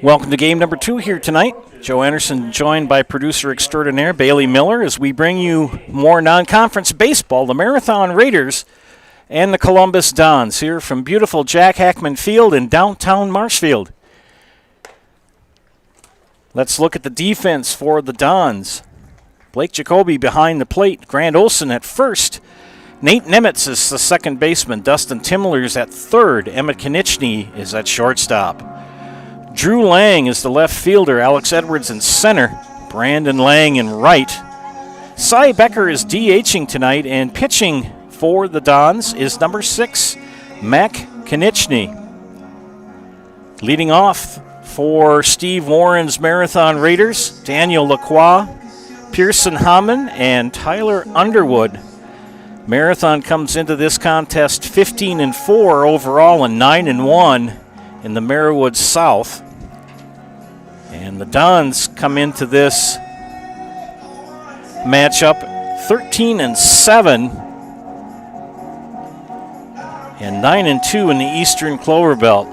Welcome to game number 2 here tonight. Joe Anderson joined by producer extraordinaire Bailey Miller as we bring you more non-conference baseball. The Marathon Raiders and the Columbus Dons here from beautiful Jack Hackman Field in downtown Marshfield. Let's look at the defense for the Dons. Blake Jacoby behind the plate. Grant Olson at first. Nate Nimitz is the second baseman. Dustin Timler's at third. Emmett Konieczny is at shortstop. Drew Lang is the left fielder. Alex Edwards in center. Brandon Lang in right. Cy Becker is DHing tonight, and pitching for the Dons is number 6, Mac Konieczny. Leading off for Steve Warren's Marathon Raiders, Daniel Lacroix, Pearson Hammond, and Tyler Underwood. Marathon comes into this contest 15-4 overall and 9-1 in the Marywood South. And the Dons come into this matchup 13-7 and 9-2 in the Eastern Clover Belt.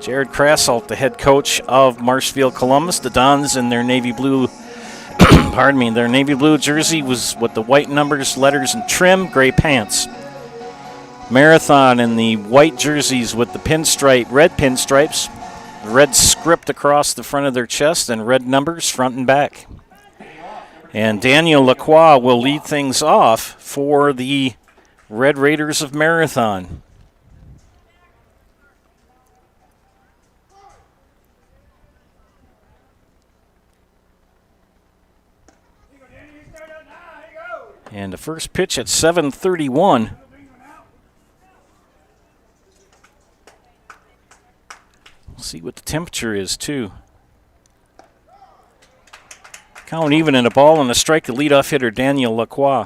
Jared Krasselt, the head coach of Marshfield Columbus. The Dons in their navy blue their navy blue jersey was with the white numbers, letters, and trim, gray pants. Marathon in the white jerseys with the red pinstripes, red script across the front of their chest, and red numbers front and back. And Daniel Lacroix will lead things off for the Red Raiders of Marathon. And the first pitch at 7:31. We'll see what the temperature is, too. Count even in a ball and a strike to leadoff hitter Daniel Lacroix.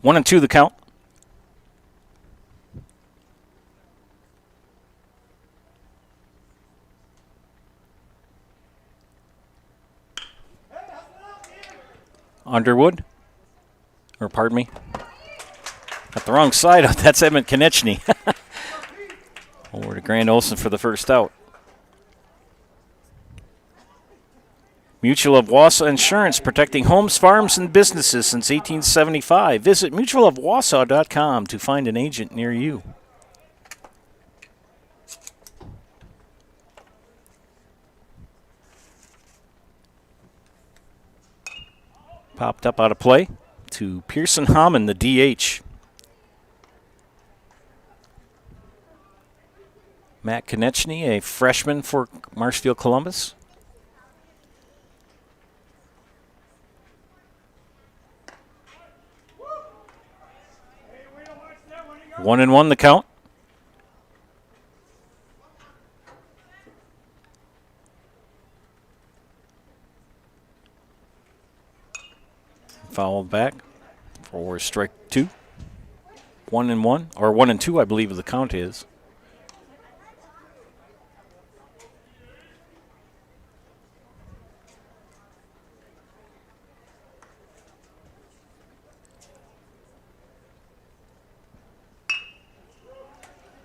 One and two the count. Underwood, or pardon me, got the wrong side up. That's Emmett Konieczny. Over to Grant Olson for the first out. Mutual of Wausau Insurance, protecting homes, farms, and businesses since 1875. Visit mutualofwausau.com to find an agent near you. Popped up out of play to Pearson Hammond, the DH. Matt Konieczny, a freshman for Marshfield Columbus. One and one the count. Fouled back for strike 2. 1 and 1, or 1 and 2, I believe the count is.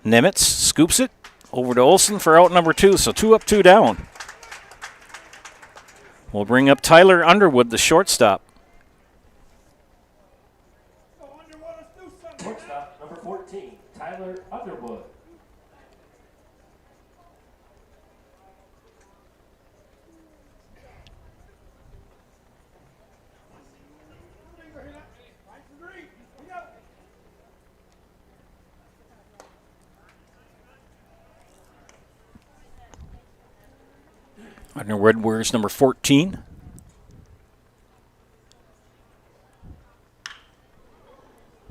Nimitz scoops it over to Olson for out number 2, so 2 up, 2 down. We'll bring up Tyler Underwood, the shortstop. Shortstop, number 14, Tyler Underwood. Underwood wears number 14.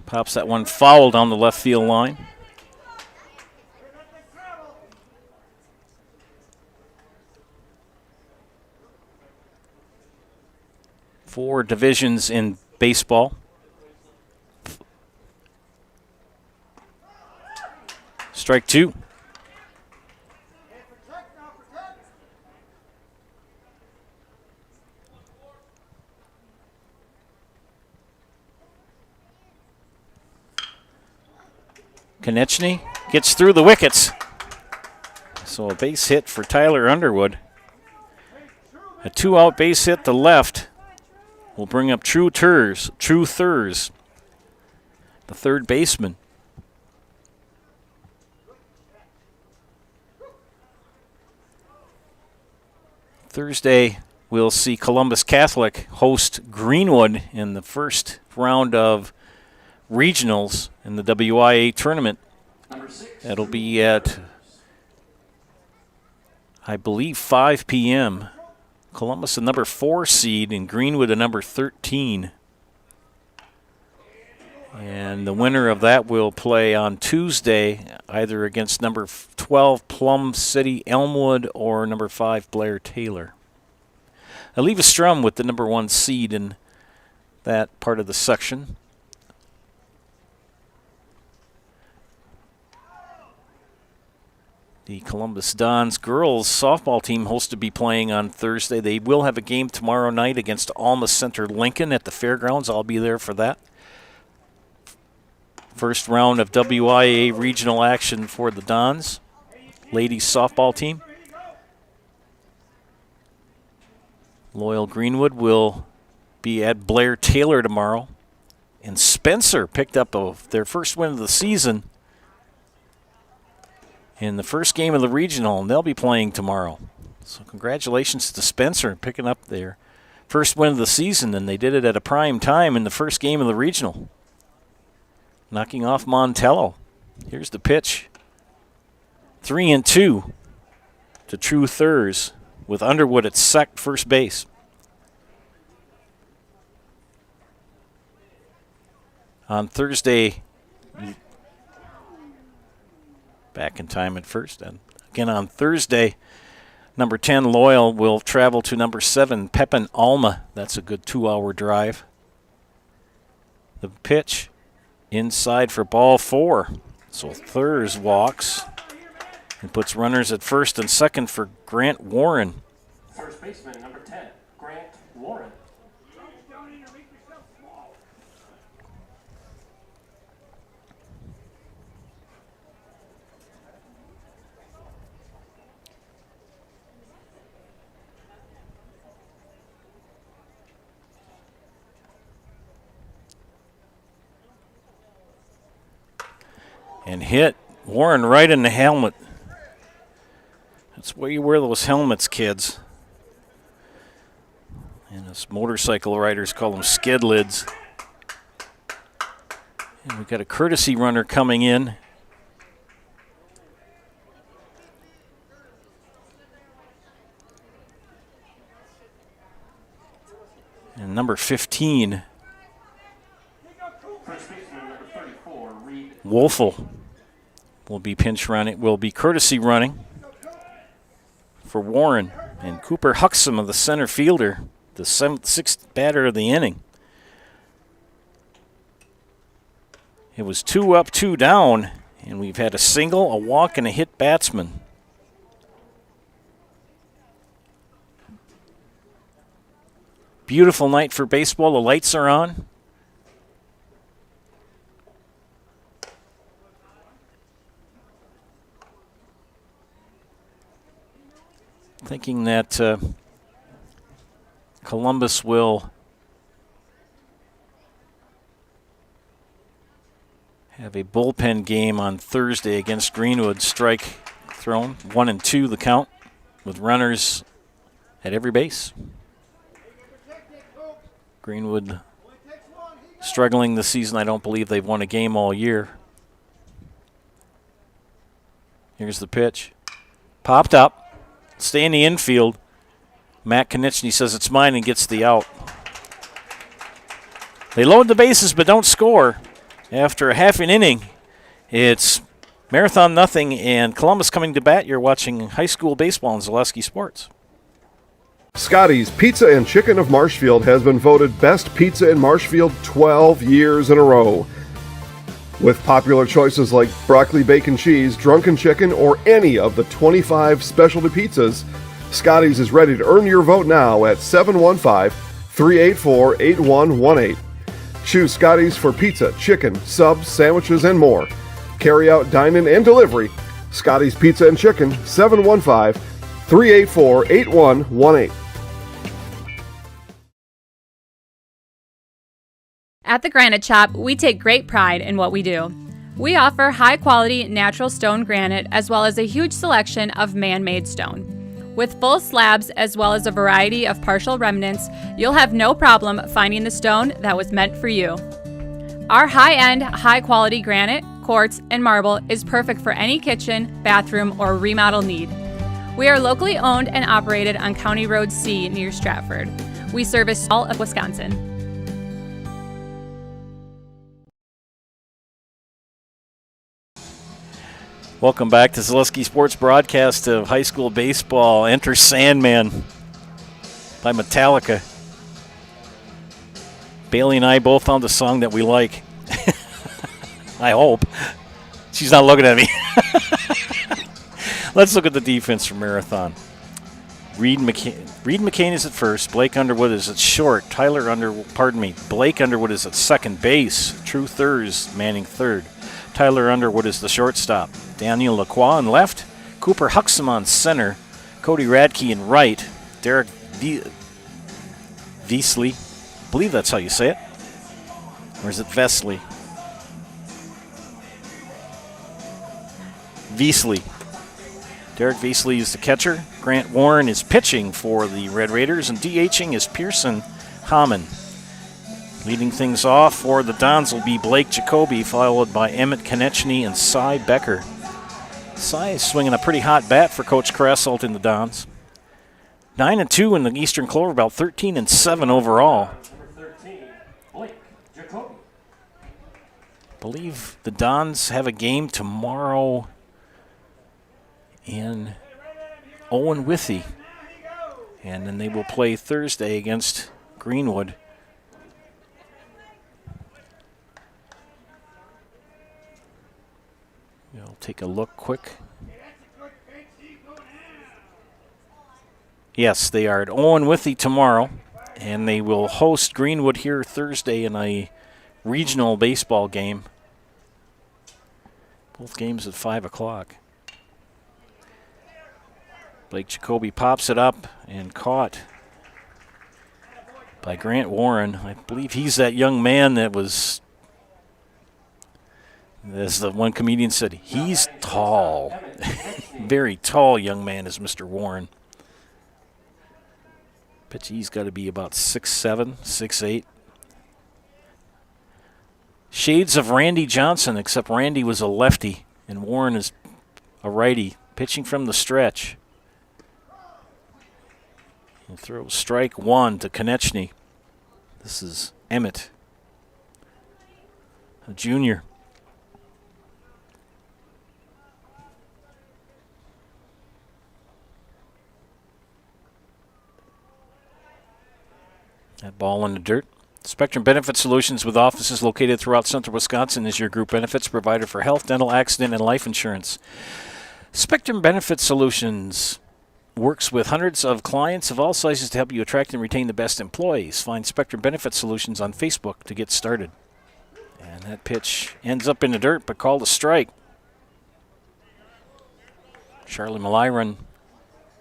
Pops that one foul down the left field line. Four divisions in baseball. Strike two. Konechny gets through the wickets. So a base hit for Tyler Underwood. A 2-out base hit to left will bring up True Thurs, the third baseman. Thursday, we'll see Columbus Catholic host Greenwood in the first round of regionals in the WIAA tournament. That'll be at, I believe, 5 p.m. Columbus, a number 4 seed, and Greenwood, a number 13. And the winner of that will play on Tuesday, either against number 12 Plum City Elmwood or number 5 Blair Taylor. Aliva Strum with the number 1 seed in that part of the section. The Columbus Dons girls softball team hopes to be playing on Thursday. They will have a game tomorrow night against Alma Center Lincoln at the fairgrounds. I'll be there for that. First round of WIAA regional action for the Dons ladies softball team. Loyal Greenwood will be at Blair Taylor tomorrow. And Spencer picked up their first win of the season in the first game of the regional, and they'll be playing tomorrow. So congratulations to Spencer picking up their first win of the season, and they did it at a prime time in the first game of the regional, knocking off Montello. Here's the pitch. 3-2 to True Thurs with Underwood at first base. On Thursday, back in time at first. And again on Thursday, number 10 Loyal will travel to number 7 Pepin Alma. That's a good 2-hour drive. The pitch inside for ball 4. So Thurs walks and puts runners at first and second for Grant Warren. First baseman, number 10, Grant Warren. And hit Warren right in the helmet. That's where you wear those helmets, kids. And us motorcycle riders call them skid lids. And we've got a courtesy runner coming in. And number 15, Wolfel will be pinch running, will be courtesy running for Warren. And Cooper Huxham of the center fielder, the 6th batter of the inning. It was 2 up, 2 down, and we've had a single, a walk, and a hit batsman. Beautiful night for baseball. The lights are on. Thinking that Columbus will have a bullpen game on Thursday against Greenwood. Strike thrown, 1-2 the count, with runners at every base. Greenwood struggling this season. I don't believe they've won a game all year. Here's the pitch. Popped up. Stay in the infield. Matt Konechny says it's mine and gets the out. They load the bases but don't score. After a half an inning, it's Marathon nothing and Columbus coming to bat. You're watching high school baseball on Zaleski Sports. Scotty's Pizza and Chicken of Marshfield has been voted Best Pizza in Marshfield 12 years in a row. With popular choices like broccoli bacon cheese, drunken chicken, or any of the 25 specialty pizzas, Scotty's is ready to earn your vote now at 715-384-8118. Choose Scotty's for pizza, chicken, subs, sandwiches, and more. Carry out, dine-in, and delivery. Scotty's Pizza and Chicken, 715-384-8118. At the Granite Shop, we take great pride in what we do. We offer high-quality natural stone granite as well as a huge selection of man-made stone. With full slabs as well as a variety of partial remnants, you'll have no problem finding the stone that was meant for you. Our high-end, high-quality granite, quartz, and marble is perfect for any kitchen, bathroom, or remodel need. We are locally owned and operated on County Road C near Stratford. We service all of Wisconsin. Welcome back to Zaleski Sports broadcast of high school baseball. Enter Sandman by Metallica. Bailey and I both found a song that we like. I hope. She's not looking at me. Let's look at the defense for Marathon. Reed McCain is at first. Blake Underwood is at short. Blake Underwood is at second base. True Thurs manning third. Tyler Underwood is the shortstop. Daniel Lacroix in left. Cooper Huxham on center. Cody Radke in right. Derek Veasley. I believe that's how you say it. Or is it Vesley? Veasley. Derek Veasley is the catcher. Grant Warren is pitching for the Red Raiders, and DHing is Pearson Hammond. Leading things off for the Dons will be Blake Jacoby, followed by Emmett Konechny and Cy Becker. Cy is swinging a pretty hot bat for Coach Krasselt in the Dons. 9-2 in the Eastern Clover Belt, 13-7 overall. Number 13, Blake Jacoby. Believe the Dons have a game tomorrow in Owen Withy, and then they will play Thursday against Greenwood. We'll take a look quick. Yes, they are at Owen Withy tomorrow, and they will host Greenwood here Thursday in a regional baseball game. Both games at 5 o'clock. Blake Jacoby pops it up and caught by Grant Warren. I believe he's that young man that was, as the one comedian said, he's tall. Very tall young man is Mr. Warren. Bet he's got to be about 6'7", 6'8". Shades of Randy Johnson, except Randy was a lefty and Warren is a righty, pitching from the stretch. He'll throw strike one to Konechny. This is Emmett, a junior. That ball in the dirt. Spectrum Benefit Solutions, with offices located throughout central Wisconsin, is your group benefits provider for health, dental, accident, and life insurance. Spectrum Benefit Solutions works with hundreds of clients of all sizes to help you attract and retain the best employees. Find Spectrum Benefit Solutions on Facebook to get started. And that pitch ends up in the dirt, but called a strike. Charlie Maliron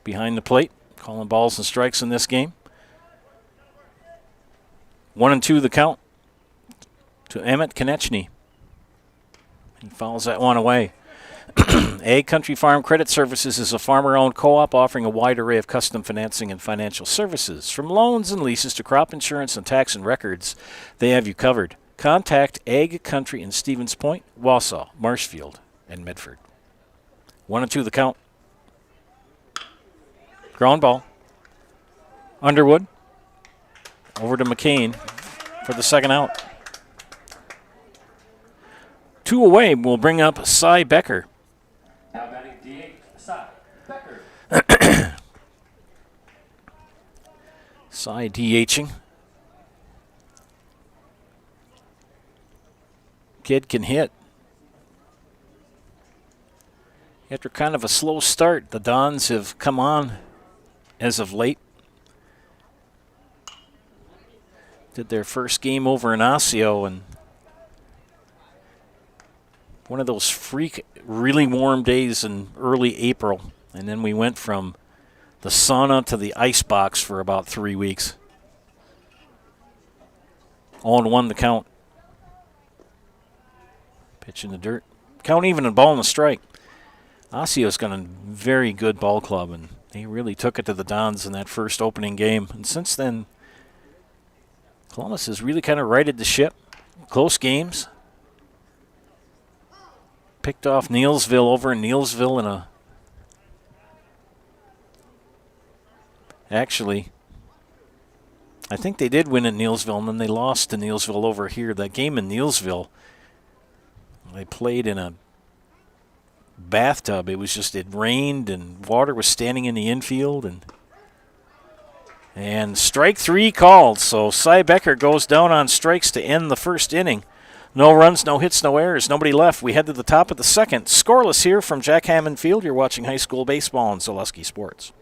behind the plate, calling balls and strikes in this game. 1-2 the count to Emmett Konechny. He fouls that one away. Ag Country Farm Credit Services is a farmer-owned co-op offering a wide array of custom financing and financial services. From loans and leases to crop insurance and tax and records, they have you covered. Contact Ag Country in Stevens Point, Wausau, Marshfield, and Medford. 1-2 the count. Ground ball. Underwood. Over to McCain for the second out. 2 away will bring up Cy Becker. Now batting DH, Cy Becker. Cy DHing. Kid can hit. After kind of a slow start, the Dons have come on as of late. Did their first game over in Osseo, and one of those freak, really warm days in early April. And then we went from the sauna to the ice box for about 3 weeks. 0-1 the count. Pitch in the dirt. Count even, a ball and a strike. Osseo's got a very good ball club, and they really took it to the Dons in that first opening game. And since then, Columbus has really kind of righted the ship. Close games. Picked off Neilsville over in Neilsville in a... Actually, I think they did win in Neilsville, and then they lost to Neilsville over here. That game in Neilsville, they played in a bathtub. It rained, and water was standing in the infield, and strike 3 called. So Cy Becker goes down on strikes to end the first inning. No runs, no hits, no errors, nobody left. We head to the top of the second. Scoreless here from Jack Hammond Field. You're watching high school baseball on Zaleski Sports.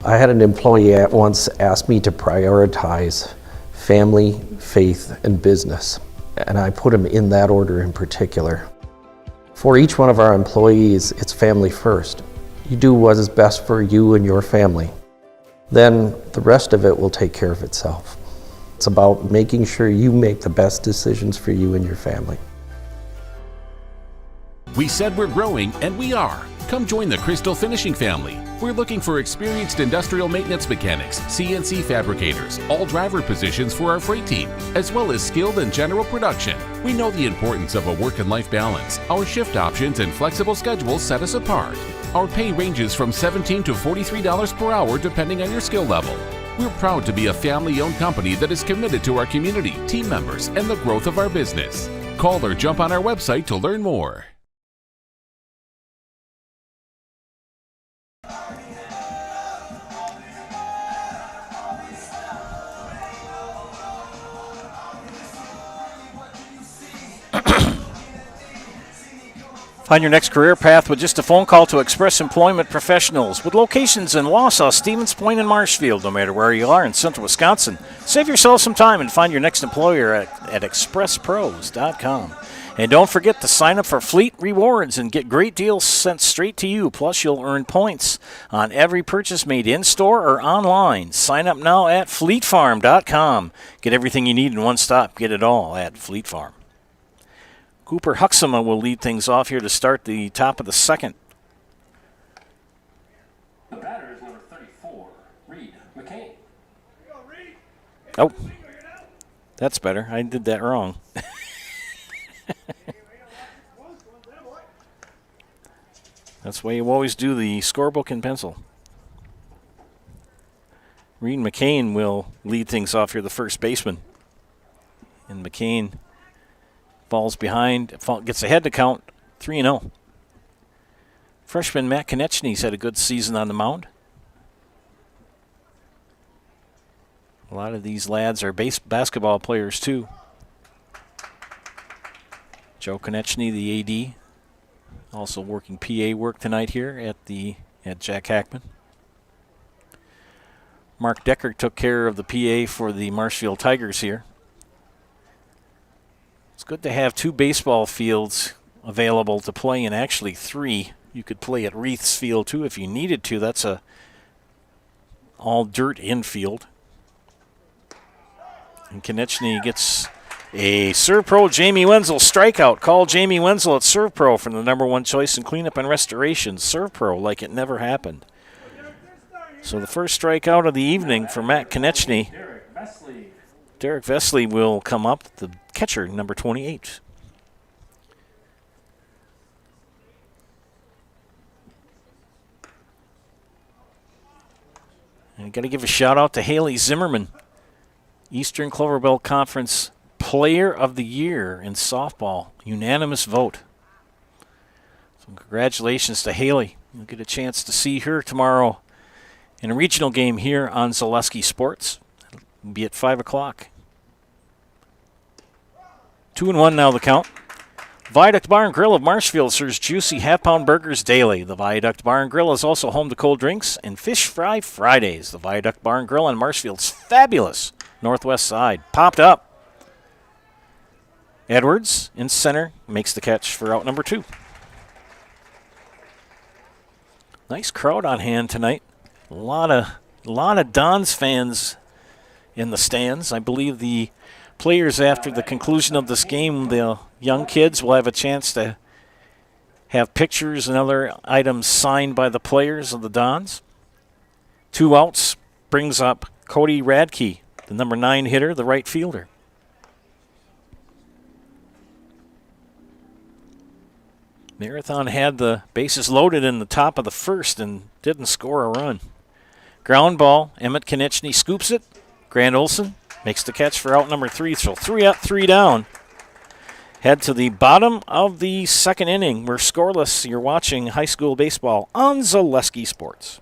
I had an employee at once ask me to prioritize family, faith, and business, and I put them in that order in particular. For each one of our employees, it's family first. You do what is best for you and your family. Then the rest of it will take care of itself. It's about making sure you make the best decisions for you and your family. We said we're growing, and we are. Come join the Crystal Finishing family. We're looking for experienced industrial maintenance mechanics, CNC fabricators, all driver positions for our freight team, as well as skilled and general production. We know the importance of a work and life balance. Our shift options and flexible schedules set us apart. Our pay ranges from $17 to $43 per hour depending on your skill level. We're proud to be a family-owned company that is committed to our community, team members, and the growth of our business. Call or jump on our website to learn more. Find your next career path with just a phone call to Express Employment Professionals. With locations in Wausau, Stevens Point, and Marshfield, no matter where you are in central Wisconsin. Save yourself some time and find your next employer at expresspros.com. And don't forget to sign up for Fleet Rewards and get great deals sent straight to you. Plus, you'll earn points on every purchase made in-store or online. Sign up now at fleetfarm.com. Get everything you need in one stop. Get it all at Fleet Farm. Cooper Huxama will lead things off here to start the top of the second. The batter is number 34, Reed McCain. Oh, that's better. I did that wrong. That's why you always do the scorebook in pencil. Reed McCain will lead things off here, the first baseman. And McCain falls behind, gets ahead to count 3-0. Freshman Matt Konechny's had a good season on the mound. A lot of these lads are basketball players too. Joe Konechny, the AD, also working PA work tonight here at Jack Hackman. Mark Decker took care of the PA for the Marshfield Tigers here. It's good to have 2 baseball fields available to play in, actually 3. You could play at Reith's Field too if you needed to. That's a all dirt infield. And Konechny gets a Serve Pro Jamie Wenzel strikeout. Call Jamie Wenzel at Serve Pro for the number 1 choice in cleanup and restoration. Serve Pro like it never happened. So the first strikeout of the evening for Matt Konechny. Derek Vesley will come up, the catcher, number 28. And you got to give a shout out to Haley Zimmerman, Eastern Clover Belt Conference Player of the Year in softball, unanimous vote. So congratulations to Haley. You'll get a chance to see her tomorrow in a regional game here on Zaleski Sports. It'll be at 5 o'clock. 2-1 now the count. Viaduct Bar and Grill of Marshfield serves juicy half-pound burgers daily. The Viaduct Bar and Grill is also home to cold drinks and Fish Fry Fridays. The Viaduct Bar and Grill on Marshfield's fabulous northwest side. Popped up. Edwards in center makes the catch for out number 2. Nice crowd on hand tonight. A lot of Dons fans in the stands. I believe the players, after the conclusion of this game, the young kids will have a chance to have pictures and other items signed by the players of the Dons. 2 outs brings up Cody Radke, the number 9 hitter, the right fielder. Marathon had the bases loaded in the top of the first and didn't score a run. Ground ball, Emmett Konechny scoops it. Grant Olson makes the catch for out number 3. So 3 up, 3 down. Head to the bottom of the second inning. We're scoreless. You're watching high school baseball on Zaleski Sports.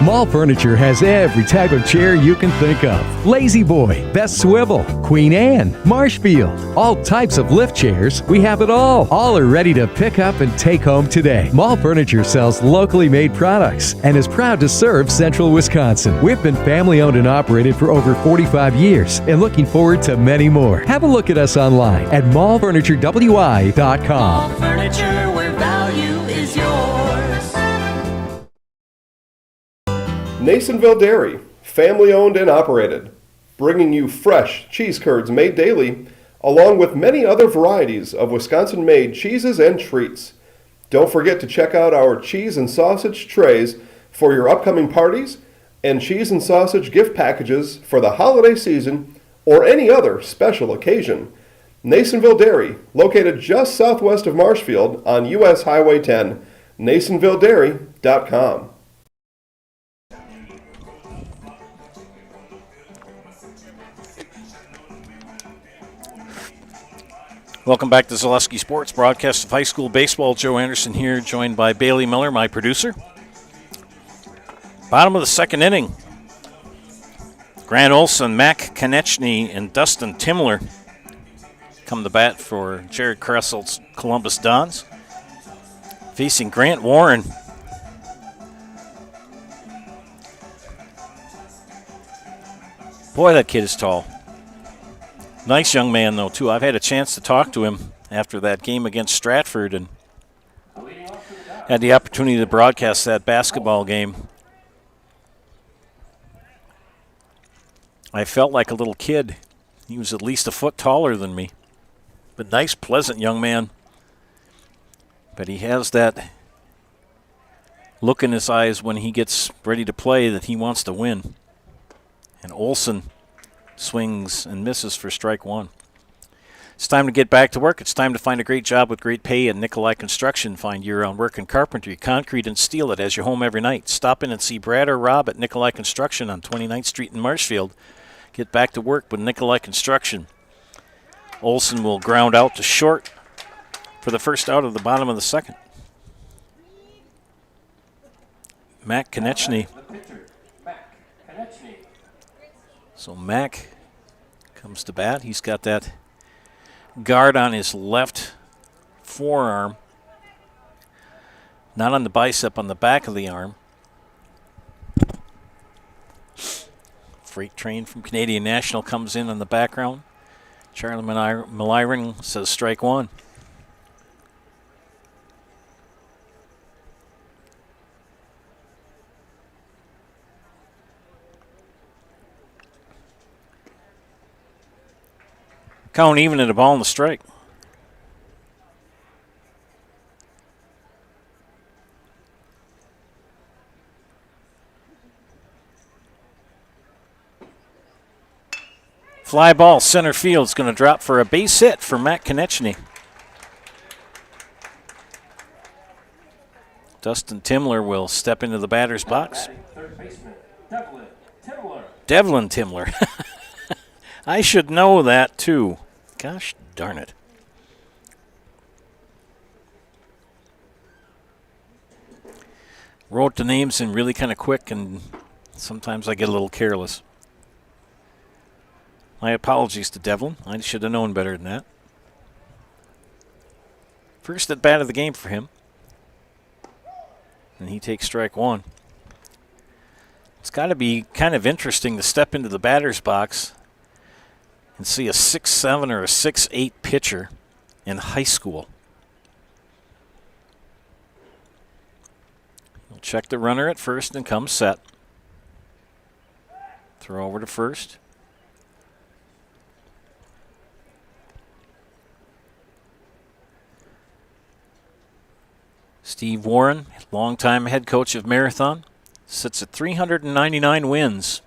Mall Furniture has every type of chair you can think of. Lazy Boy, Best Swivel, Queen Anne, Marshfield. All types of lift chairs. We have it all. All are ready to pick up and take home today. Mall Furniture sells locally made products and is proud to serve Central Wisconsin. We've been family owned and operated for over 45 years and looking forward to many more. Have a look at us online at mallfurniturewi.com. Mall Furniture, where value is yours. Nasonville Dairy, family owned and operated, bringing you fresh cheese curds made daily, along with many other varieties of Wisconsin-made cheeses and treats. Don't forget to check out our cheese and sausage trays for your upcoming parties and cheese and sausage gift packages for the holiday season or any other special occasion. Nasonville Dairy, located just southwest of Marshfield on U.S. Highway 10, nasonvilledairy.com. Welcome back to Zaleski Sports, broadcast of high school baseball. Joe Anderson here, joined by Bailey Miller, my producer. Bottom of the second inning. Grant Olson, Mac Konechny, and Dustin Timler come to bat for Jared Kressel's Columbus Dons. Facing Grant Warren. Boy, that kid is tall. Nice young man, though, too. I've had a chance to talk to him after that game against Stratford and had the opportunity to broadcast that basketball game. I felt like a little kid. He was at least a foot taller than me. But nice, pleasant young man. But he has that look in his eyes when he gets ready to play that he wants to win. And Olson swings and misses for strike 1. It's time to get back to work. It's time to find a great job with great pay at Nikolai Construction. Find year-round work in carpentry, concrete, and steel it as your home every night. Stop in and see Brad or Rob at Nikolai Construction on 29th Street in Marshfield. Get back to work with Nikolai Construction. Olson will ground out to short for the first out of the bottom of the second. Mac Konechny. So Mac comes to bat. He's got that guard on his left forearm. Not on the bicep, on the back of the arm. Freight train from Canadian National comes in on the background. Charlie Maliran says strike 1. Count even at a ball and a strike. Fly ball, center field is going to drop for a base hit for Matt Konechny. Dustin Timler will step into the batter's box. Third baseman, Devlin Timler. I should know that, too. Gosh darn it. Wrote the names in really kind of quick, and sometimes I get a little careless. My apologies to Devlin. I should have known better than that. First at bat of the game for him. And he takes strike one. It's got to be kind of interesting to step into the batter's box and see a 6'7" or a 6'8" pitcher in high school. He'll check the runner at first and come set. Throw over to first. Steve Warren, longtime head coach of Marathon, sits at 399 wins.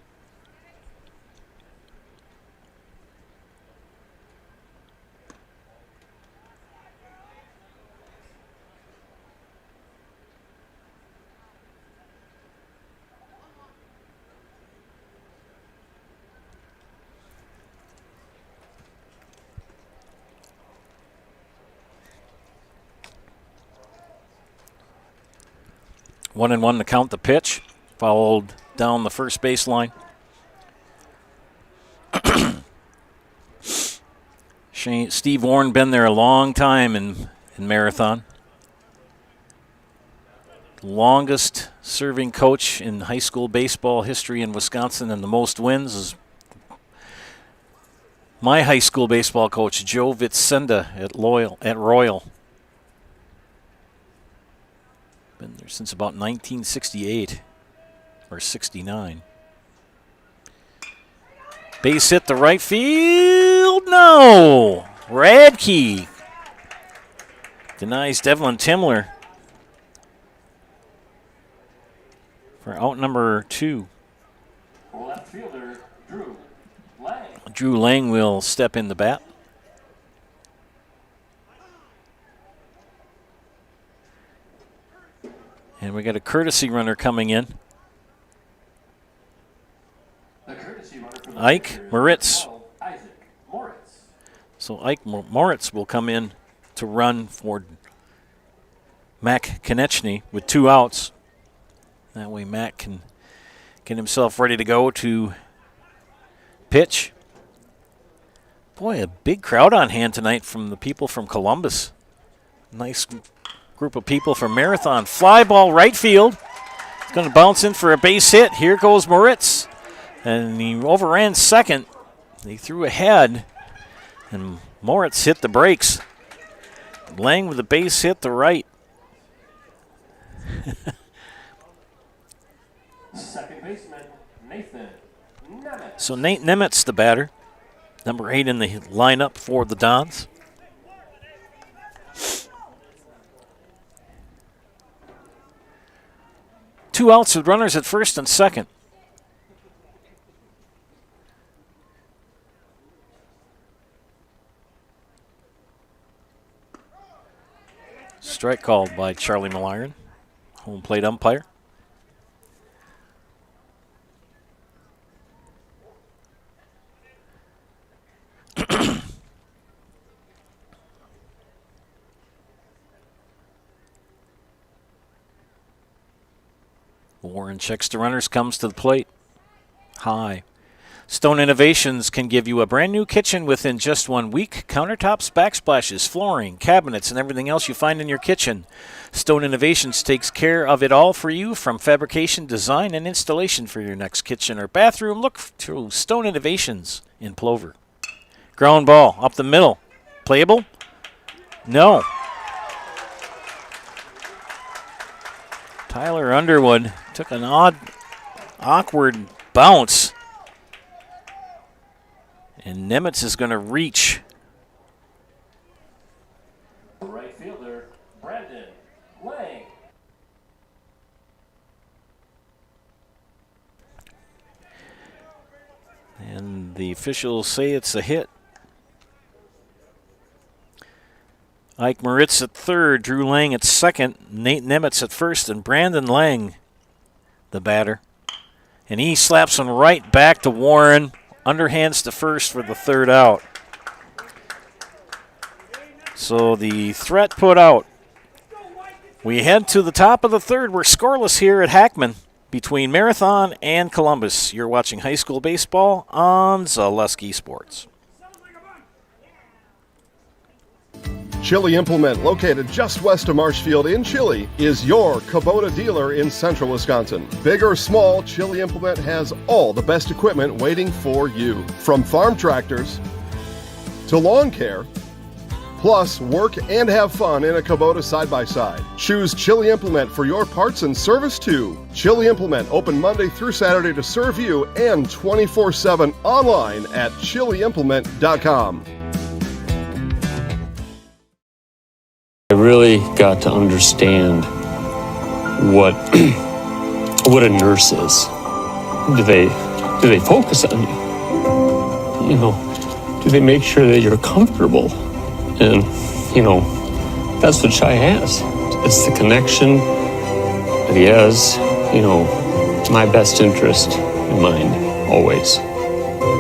One and one to count the pitch, followed down the first baseline. Steve Warren been there a long time in Marathon. Longest serving coach in high school baseball history in Wisconsin, and the most wins is my high school baseball coach, Joe Vitsenda at Royal. Been there since about 1968 or 69. Base hit to right field. No! Radke denies Devlin Timler for out number 2. Left fielder, Drew Lang. Drew Lang will step in the bat. And we got a courtesy runner coming in. The courtesy runner for the Ike pitcher, Moritz. Isaac Moritz. So Ike Moritz will come in to run for Mac Konechny with 2 outs. That way Mac can get himself ready to go to pitch. Boy, a big crowd on hand tonight from the people from Columbus. Nice group of people from Marathon. Fly ball right field. It's going to bounce in for a base hit. Here goes Moritz. And he overran second. He threw ahead. And Moritz hit the brakes. Lang with a base hit to right. Second baseman, Nathan Nemitz. So Nate Nemitz, the batter. Number 8 in the lineup for the Dons. Two outs with runners at first and second. Strike called by Charlie Milliron, home plate umpire. Warren checks the runners, comes to the plate. High. Stone Innovations can give you a brand new kitchen within just 1 week. Countertops, backsplashes, flooring, cabinets, and everything else you find in your kitchen. Stone Innovations takes care of it all for you, from fabrication, design, and installation for your next kitchen or bathroom. Look to Stone Innovations in Plover. Ground ball up the middle. Playable? No. Tyler Underwood took an awkward bounce. And Nemitz is going to reach. Right fielder, Brandon Lang. And the officials say it's a hit. Ike Moritz at third, Drew Lang at second, Nate Nemitz at first, and Brandon Lang, the batter. And he slaps one right back to Warren. Underhands to first for the third out. So the threat put out. We head to the top of the third. We're scoreless here at Hackman between Marathon and Columbus. You're watching high school baseball on Zaleski Sports. Chili Implement, located just west of Marshfield in Chili, is your Kubota dealer in central Wisconsin. Big or small, Chili Implement has all the best equipment waiting for you. From farm tractors to lawn care, plus work and have fun in a Kubota side-by-side. Choose Chili Implement for your parts and service too. Chili Implement, open Monday through Saturday to serve you and 24/7 online at chiliimplement.com. I really got to understand what what a nurse is. Do they focus on you? You know, do they make sure that you're comfortable? And you know, that's what Shai has. It's the connection that he has. You know, my best interest in mind always.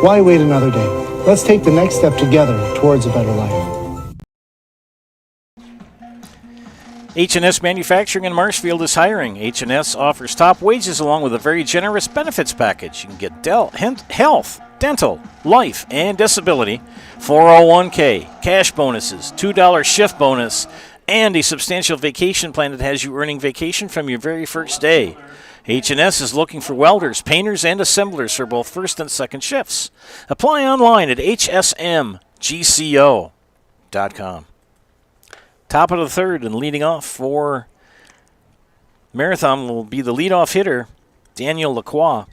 Why wait another day? Let's take the next step together towards a better life. H&S Manufacturing in Marshfield is hiring. H&S offers top wages along with a very generous benefits package. You can get health, dental, life, and disability, 401k, cash bonuses, $2 shift bonus, and a substantial vacation plan that has you earning vacation from your very first day. H&S is looking for welders, painters, and assemblers for both first and second shifts. Apply online at hsmgco.com. Top of the third, and leading off for Marathon will be the leadoff hitter, Daniel Lacroix.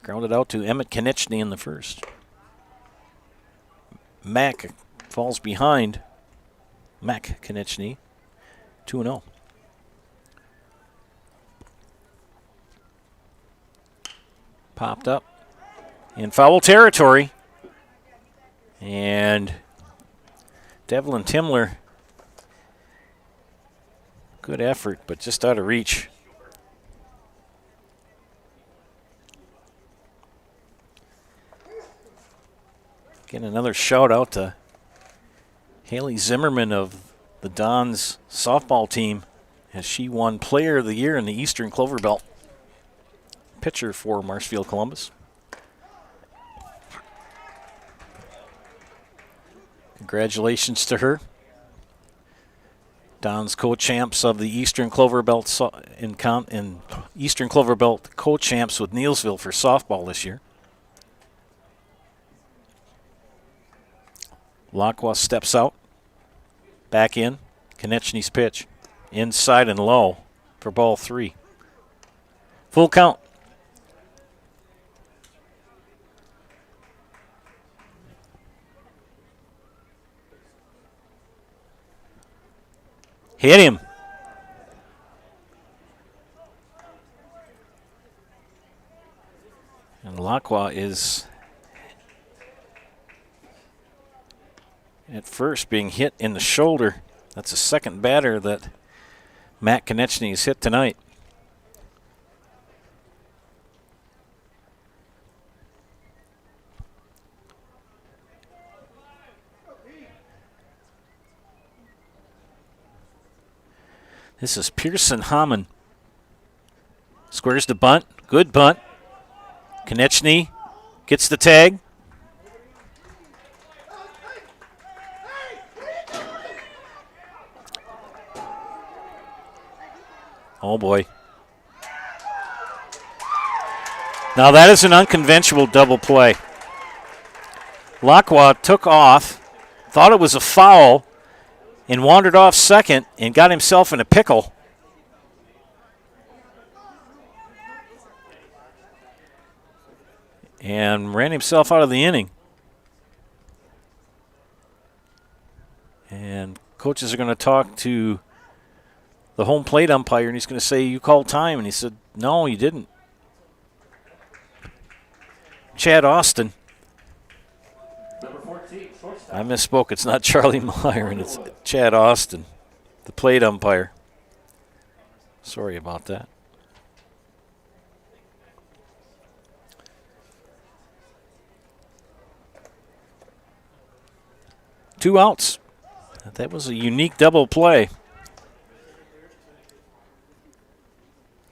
Grounded out to Emmett Konechny in the first. Mac falls behind. Mac Konechny, 2-0. Popped up in foul territory. And Devlin Timler, good effort, but just out of reach. Again, another shout out to Haley Zimmerman of the Dons softball team as she won Player of the Year in the Eastern Clover Belt. Pitcher for Marshfield Columbus. Congratulations to her. Don's co-champs of the Eastern Clover Belt in Eastern Clover Belt co-champs with Neilsville for softball this year. Lacroix steps out, back in. Konechny's pitch, inside and low for ball 3. Full count. Hit him. And Lacroix is at first being hit in the shoulder. That's the second batter that Matt Konechny has hit tonight. This is Pearson Hamann. Squares the bunt. Good bunt. Konechny gets the tag. Oh, boy. Now that is an unconventional double play. Lacroix took off, thought it was a foul, and wandered off second and got himself in a pickle. And ran himself out of the inning. And coaches are going to talk to the home plate umpire, and he's going to say, "You called time." And he said, "No, you didn't." Chad Austin. I misspoke. It's not Charlie Myron. It's Chad Austin, the plate umpire. Sorry about that. Two outs. That was a unique double play.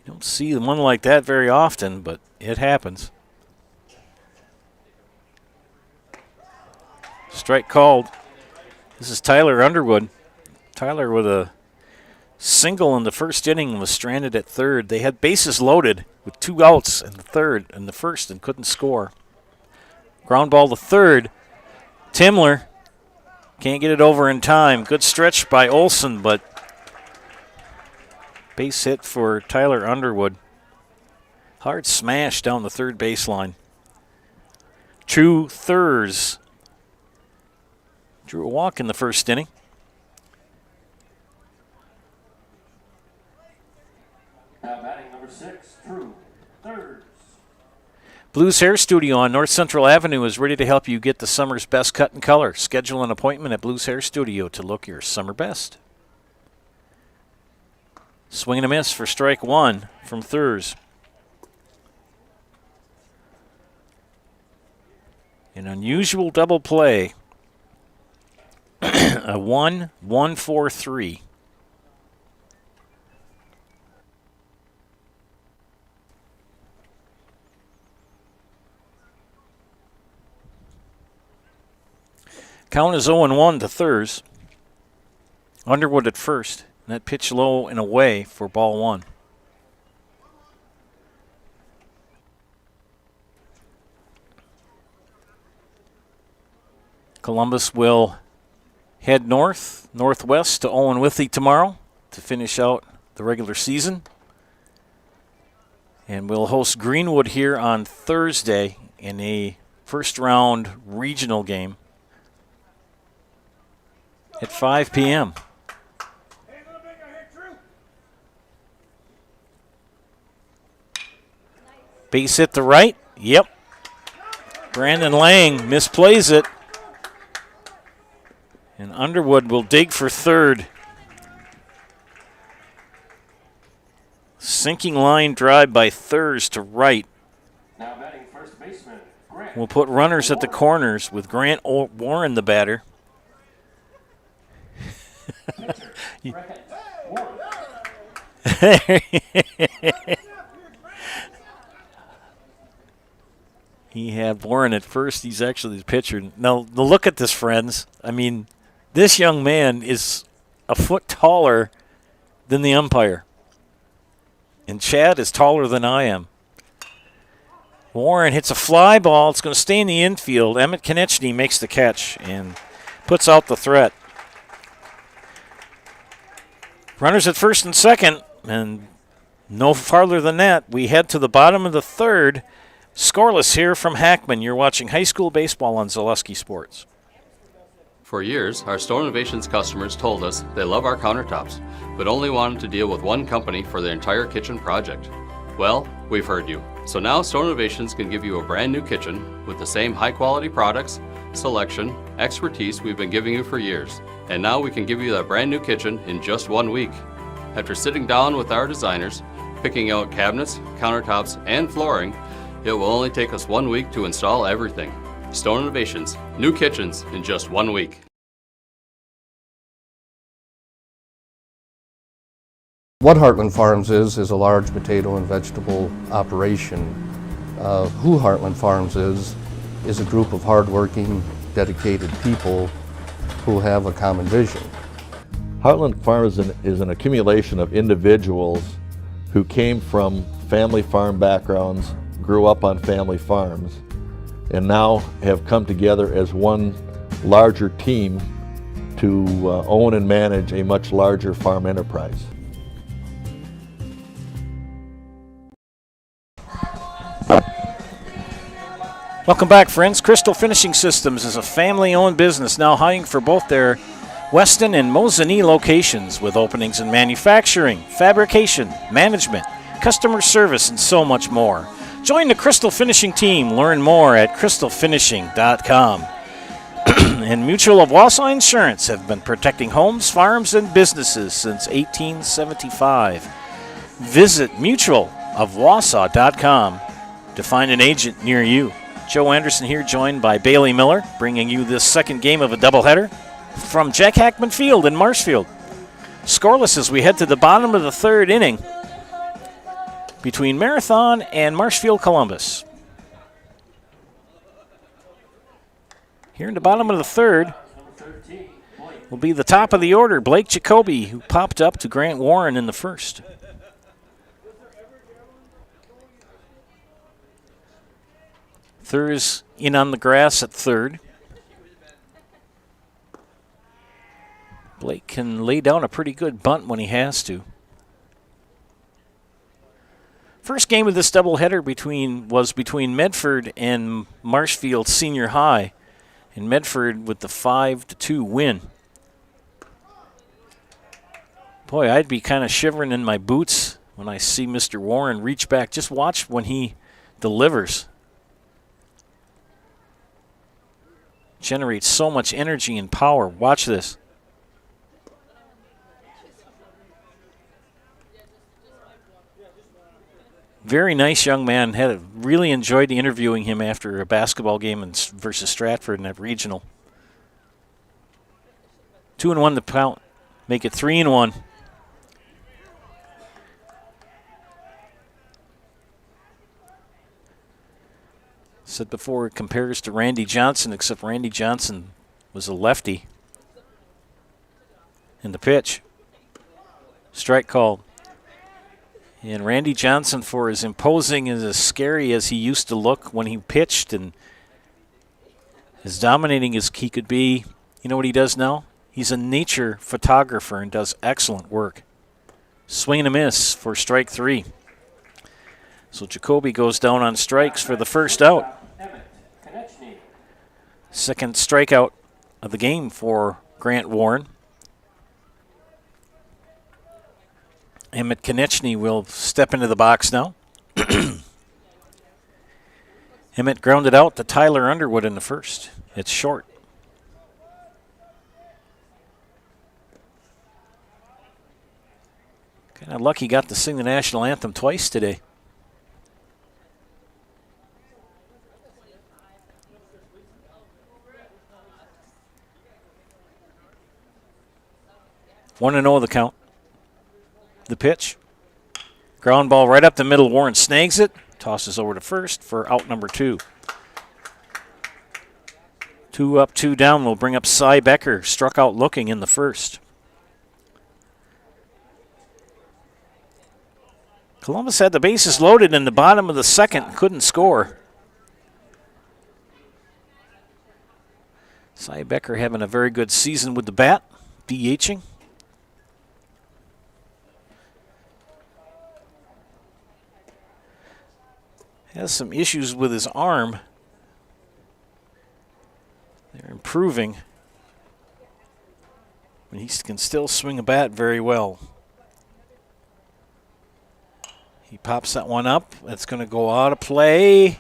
You don't see one like that very often, but it happens. Strike called. This is Tyler Underwood. Tyler with a single in the first inning was stranded at third. They had bases loaded with 2 outs in the first and couldn't score. Ground ball to third. Timler can't get it over in time. Good stretch by Olson, but base hit for Tyler Underwood. Hard smash down the third baseline. True Thurs drew a walk in the first inning. Now batting number 6, True Thurs. Blues Hair Studio on North Central Avenue is ready to help you get the summer's best cut and color. Schedule an appointment at Blues Hair Studio to look your summer best. Swing and a miss for strike 1 from Thurs. An unusual double play. A 1-1-4-3. Count is 0-1 to Thurs. Underwood at first. And that pitch low and away for ball 1. Columbus will head northwest to Owen Withy tomorrow to finish out the regular season. And we'll host Greenwood here on Thursday in a first-round regional game at 5 p.m. Base hit to right. Yep. Brandon Lang misplays it. And Underwood will dig for third. Sinking line drive by Thurs to right. Now batting first baseman, Grant. We'll put runners at the corners with Grant Warren the batter. Pitcher, Warren. He had Warren at first. He's actually the pitcher. Now, look at this, friends. I mean, this young man is a foot taller than the umpire. And Chad is taller than I am. Warren hits a fly ball. It's going to stay in the infield. Emmett Konechny makes the catch and puts out the threat. Runners at first and second, and no farther than that. We head to the bottom of the third. Scoreless here from Hackman. You're watching high school baseball on Zaleski Sports. For years, our Store Innovations customers told us they love our countertops, but only wanted to deal with one company for their entire kitchen project. Well, we've heard you. So now Store Innovations can give you a brand new kitchen with the same high quality products, selection, expertise we've been giving you for years. And now we can give you that brand new kitchen in just 1 week. After sitting down with our designers, picking out cabinets, countertops, and flooring, it will only take us 1 week to install everything. Stone Innovations, new kitchens in just 1 week. What Heartland Farms is a large potato and vegetable operation. Who Heartland Farms is a group of hardworking, dedicated people who have a common vision. Heartland Farms is an accumulation of individuals who came from family farm backgrounds, grew up on family farms, and now have come together as one larger team to own and manage a much larger farm enterprise. Welcome back, friends. Crystal Finishing Systems is a family-owned business now hiring for both their Weston and Mosinee locations with openings in manufacturing, fabrication, management, customer service, and so much more. Join the Crystal Finishing team. Learn more at crystalfinishing.com. And Mutual of Wausau Insurance have been protecting homes, farms, and businesses since 1875. Visit mutualofwausau.com to find an agent near you. Joe Anderson here, joined by Bailey Miller, bringing you this second game of a doubleheader from Jack Hackman Field in Marshfield. Scoreless as we head to the bottom of the third inning between Marathon and Marshfield Columbus. Here in the bottom of the third will be the top of the order, Blake Jacoby, who popped up to Grant Warren in the first. Thur's in on the grass at third. Blake can lay down a pretty good bunt when he has to. First game of this doubleheader was between Medford and Marshfield Senior High, and Medford with the 5-2 win. Boy, I'd be kind of shivering in my boots when I see Mr. Warren reach back. Just watch when he delivers. Generates so much energy and power. Watch this. Very nice young man. Really enjoyed interviewing him after a basketball game versus Stratford in that regional. 2-1 the count. Make it 3-1. Said before, it compares to Randy Johnson, except Randy Johnson was a lefty. In the pitch. Strike called. And Randy Johnson, for as imposing and as scary as he used to look when he pitched and as dominating as he could be, you know what he does now? He's a nature photographer and does excellent work. Swing and a miss for strike 3. So Jacoby goes down on strikes for the first out. Second strikeout of the game for Grant Warren. Emmett Konechny will step into the box now. Emmett grounded out to Tyler Underwood in the first. It's short. Kind of lucky got to sing the national anthem twice today. One and 0 the count. The pitch. Ground ball right up the middle. Warren snags it. Tosses over to first for out number 2. 2 up, 2 down will bring up Cy Becker. Struck out looking in the first. Columbus had the bases loaded in the bottom of the second. Couldn't score. Cy Becker having a very good season with the bat. DHing. Has some issues with his arm. They're improving. But he can still swing a bat very well. He pops that one up. That's going to go out of play.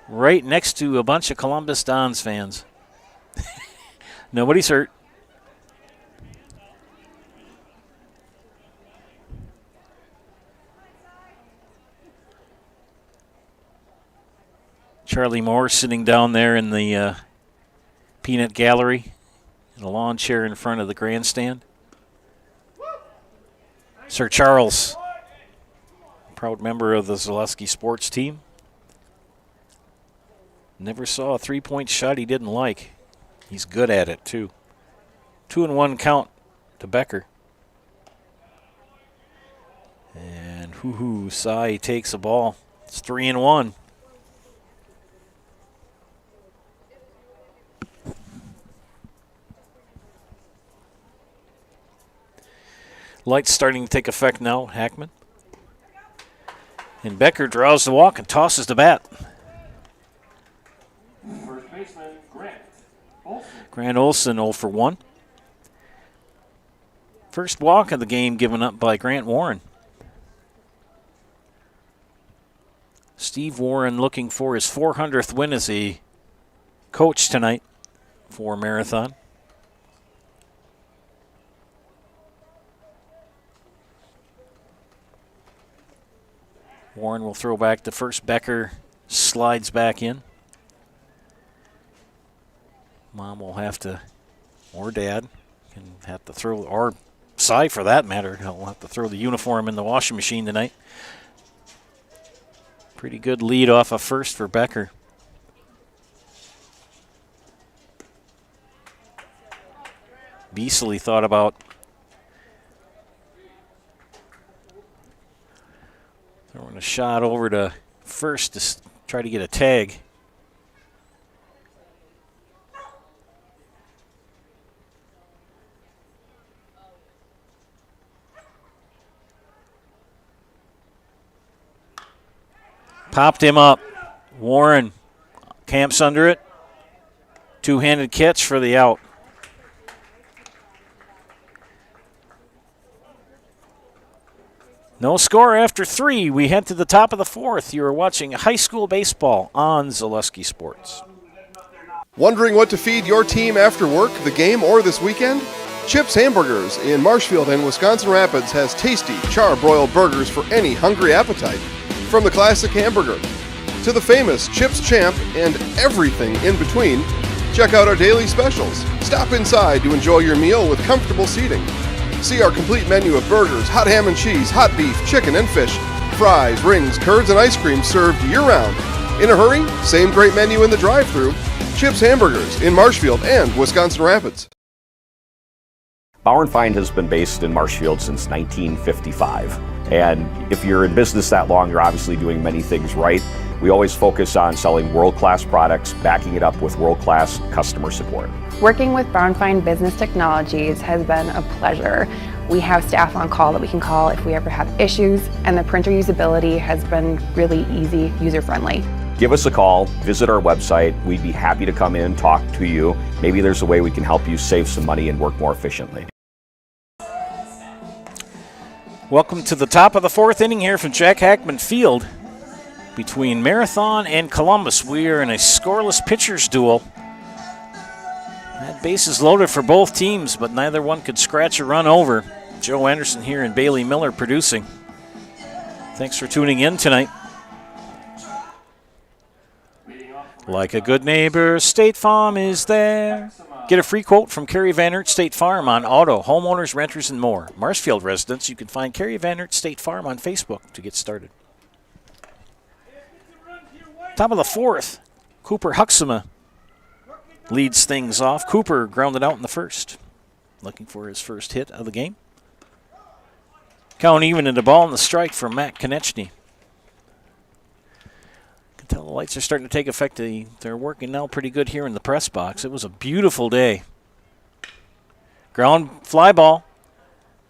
Right next to a bunch of Columbus Dons fans. Nobody's hurt. Charlie Moore sitting down there in the peanut gallery in a lawn chair in front of the grandstand. Sir Charles, proud member of the Zaleski sports team. Never saw a three-point shot he didn't like. He's good at it, too. 2-1 count to Becker. And Cy takes a ball. It's 3-1. Lights starting to take effect now, Hackman. And Becker draws the walk and tosses the bat. First baseman, Grant Olson. Grant Olson 0 for 1. First walk of the game given up by Grant Warren. Steve Warren looking for his 400th win as a coach tonight for Marathon. Warren will throw back to first. Becker slides back in. Mom will have to, or Dad, can have to throw, or Cy for that matter, he'll have to throw the uniform in the washing machine tonight. Pretty good lead off of first for Becker. Beasley thought about throwing a shot over to first to try to get a tag. Popped him up. Warren camps under it. Two-handed catch for the out. No score after 3. We head to the top of the 4th. You are watching high school baseball on Zaleski Sports. Wondering what to feed your team after work, the game, or this weekend? Chips Hamburgers in Marshfield and Wisconsin Rapids has tasty, char-broiled burgers for any hungry appetite. From the classic hamburger to the famous Chips Champ and everything in between, check out our daily specials. Stop inside to enjoy your meal with comfortable seating. See our complete menu of burgers, hot ham and cheese, hot beef, chicken and fish, fries, rings, curds, and ice cream served year-round. In a hurry? Same great menu in the drive-thru. Chips Hamburgers in Marshfield and Wisconsin Rapids. Bauer & Feind has been based in Marshfield since 1955. And if you're in business that long, you're obviously doing many things right. We always focus on selling world-class products, backing it up with world-class customer support. Working with Bauer & Feind Business Technologies has been a pleasure. We have staff on call that we can call if we ever have issues, and the printer usability has been really easy, user-friendly. Give us a call, visit our website. We'd be happy to come in, talk to you. Maybe there's a way we can help you save some money and work more efficiently. Welcome to the top of the 4th inning here from Jack Hackman Field. Between Marathon and Columbus, we are in a scoreless pitchers duel. That base is loaded for both teams, but neither one could scratch a run over. Joe Anderson here and Bailey Miller producing. Thanks for tuning in tonight. Like a good neighbor, State Farm is there. Get a free quote from Kerry Van Aert State Farm on auto, homeowners, renters, and more. Marshfield residents, you can find Kerry Van Aert State Farm on Facebook to get started. Top of the 4th, Cooper Huxema leads things off. Cooper grounded out in the first, looking for his first hit of the game. Count even in the ball and the strike from Matt Konechny. Can tell the lights are starting to take effect. They're working now pretty good here in the press box. It was a beautiful day. Ground fly ball.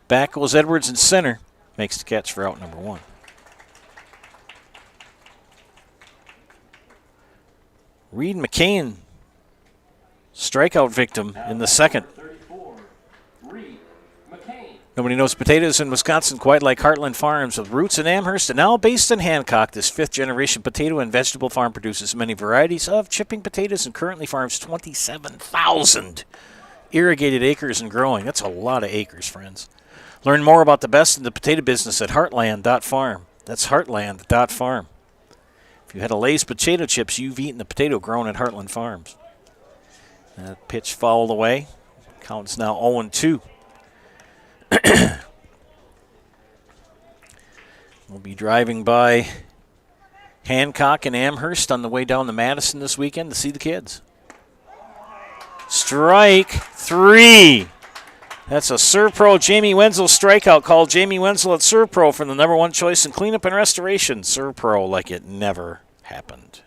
Back goes Edwards in center. Makes the catch for out number 1. Reed McCain, strikeout victim in the second. Nobody knows potatoes in Wisconsin quite like Heartland Farms. With roots in Amherst and now based in Hancock, this 5th-generation potato and vegetable farm produces many varieties of chipping potatoes and currently farms 27,000 irrigated acres and growing. That's a lot of acres, friends. Learn more about the best in the potato business at heartland.farm. That's heartland.farm. If you had a Lay's potato chips, you've eaten the potato grown at Heartland Farms. That pitch fouled away. Count's now 0-2. We'll be driving by Hancock and Amherst on the way down to Madison this weekend to see the kids. Strike 3. That's a ServPro Jamie Wenzel strikeout. Call Jamie Wenzel at ServPro for the number 1 choice in cleanup and restoration. ServPro like it never happened.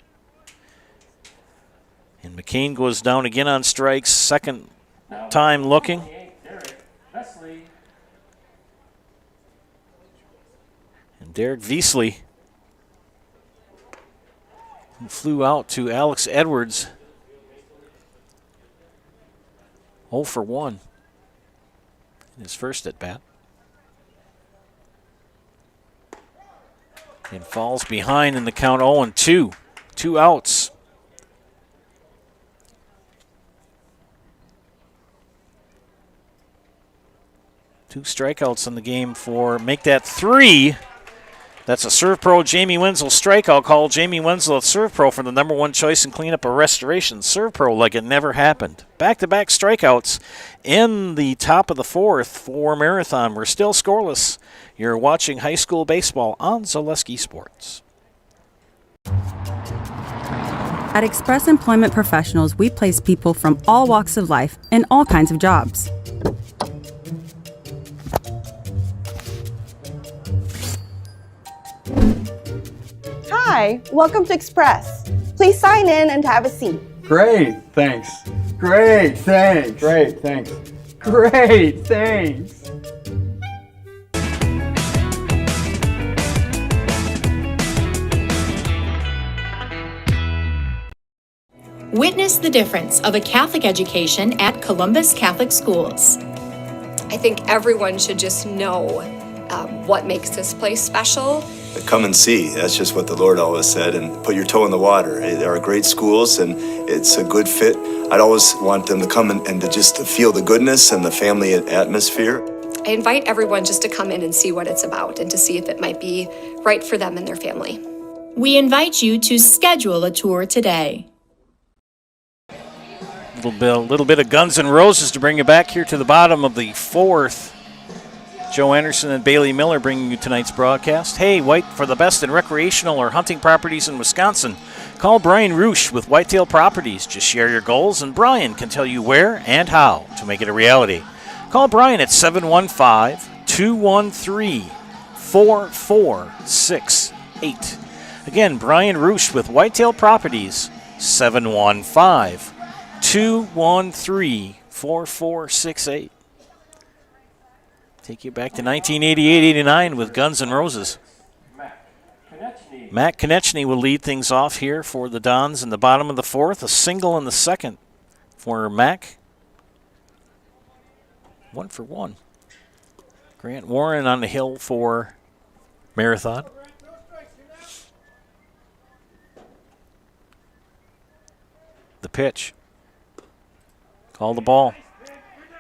And McCain goes down again on strikes. Second time looking. And Derek Veasley, who flew out to Alex Edwards. 0 for 1. His first at bat. And falls behind in the count 0-2. 2 outs. Two strikeouts in the game for make that 3. That's a ServPro Jamie Wenzel strikeout. Call Jamie Wenzel at ServPro for the number 1 choice in cleanup or restoration. ServPro like it never happened. Back-to-back strikeouts in the top of the 4th for Marathon. We're still scoreless. You're watching high school baseball on Zaleski Sports. At Express Employment Professionals, we place people from all walks of life in all kinds of jobs. Hi, welcome to Express. Please sign in and have a seat. Great, thanks. Great, thanks. Great, thanks. Great, thanks. Witness the difference of a Catholic education at Columbus Catholic Schools. I think everyone should just know what makes this place special. Come and see. That's just what the Lord always said, and put your toe in the water. There are great schools, and it's a good fit. I'd always want them to come and to just feel the goodness and the family atmosphere. I invite everyone just to come in and see what it's about and to see if it might be right for them and their family. We invite you to schedule a tour today. A little bit of Guns N' Roses to bring you back here to the bottom of the fourth. Joe Anderson and Bailey Miller bringing you tonight's broadcast. Hey, White, for the best in recreational or hunting properties in Wisconsin, call Brian Roosh with Whitetail Properties. Just share your goals, and Brian can tell you where and how to make it a reality. Call Brian at 715-213-4468. Again, Brian Roosh with Whitetail Properties, 715-213-4468. Take you back to 1988-89 with Guns N' Roses. Matt Konechny will lead things off here for the Dons in the bottom of the fourth. A single in the second for Mac. 1 for 1. Grant Warren on the hill for Marathon. The pitch. Call the ball.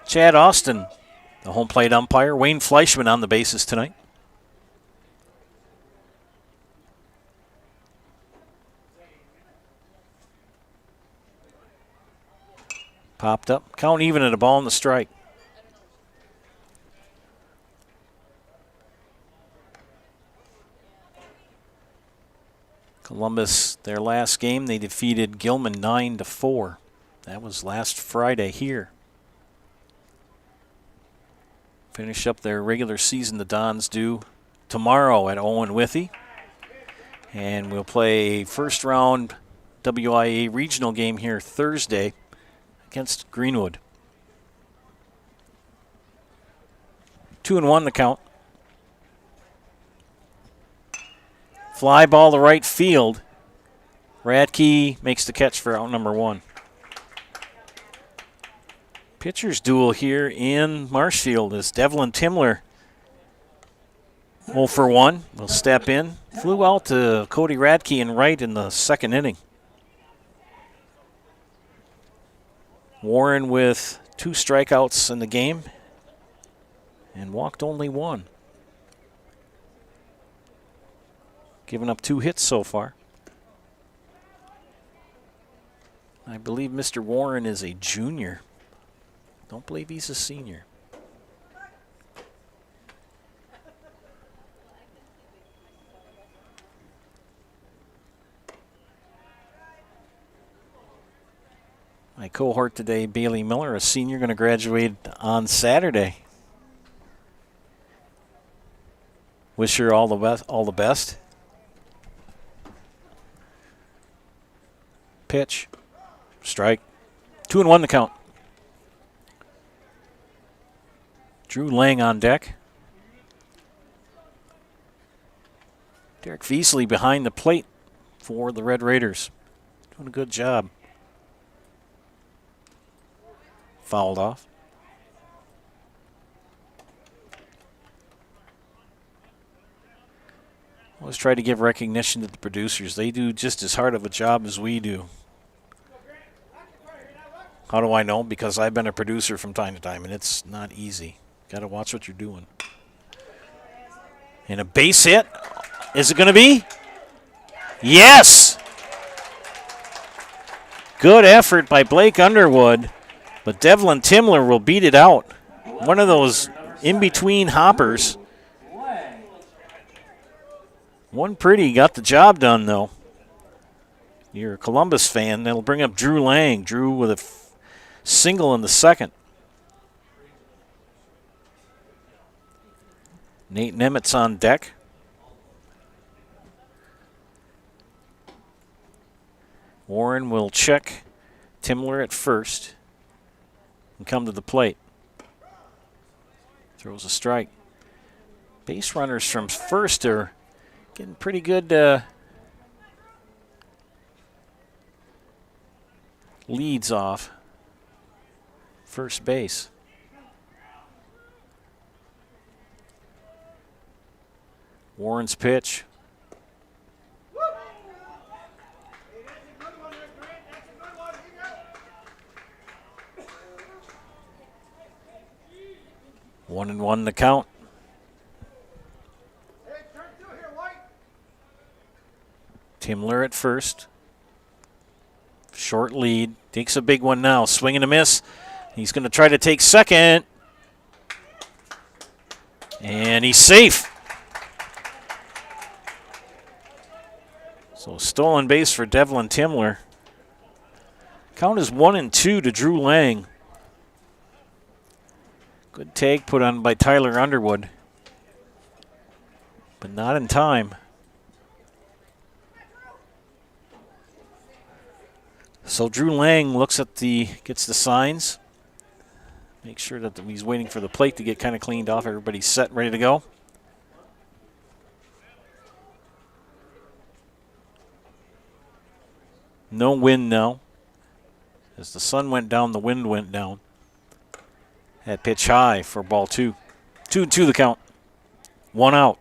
Chad Austin, the home plate umpire. Wayne Fleischman on the bases tonight. Popped up. Count even at a ball in the strike. Columbus, their last game, they defeated Gilman 9-4. That was last Friday here. Finish up their regular season, the Dons do tomorrow at Owen Withee. And we'll play first round WIAA regional game here Thursday against Greenwood. 2-1 the count. Fly ball to right field. Radke makes the catch for out number 1. Pitcher's duel here in Marshfield as Devlin Timler 0 for 1 will step in. Flew out to Cody Radke in right in the second inning. Warren with 2 strikeouts in the game and walked only 1. Given up 2 hits so far. I believe Mr. Warren is a junior. Don't believe he's a senior. My cohort today, Bailey Miller, a senior, going to graduate on Saturday. Wish her all the best. All the best. Pitch, strike, 2-1 the count. Drew Lang on deck. Derek Veasley behind the plate for the Red Raiders. Doing a good job. Fouled off. Always try to give recognition to the producers. They do just as hard of a job as we do. How do I know? Because I've been a producer from time to time, and it's not easy. Got to watch what you're doing. And a base hit. Is it going to be? Yes! Good effort by Blake Underwood, but Devlin Timler will beat it out. One of those in-between hoppers. One pretty got the job done, though. you're a Columbus fan, that'll bring up Drew Lang. Drew with a single in the second. Nate Nemitz on deck. Warren will check Timler at first and come to the plate. Throws a strike. Base runners from first are getting pretty good leads off first base. Warren's pitch. One and one the count. Timler at first. Short lead. Takes a big one now. Swing and a miss. He's going to try to take second. And he's safe. So stolen base for Devlin Timler. Count is 1-2 to Drew Lang. Good tag put on by Tyler Underwood. But not in time. So Drew Lang looks at gets the signs. Make sure that he's waiting for the plate to get kind of cleaned off. Everybody's set, ready to go. No wind now. As the sun went down, the wind went down. That pitch high for ball 2. 2-2 the count. 1 out.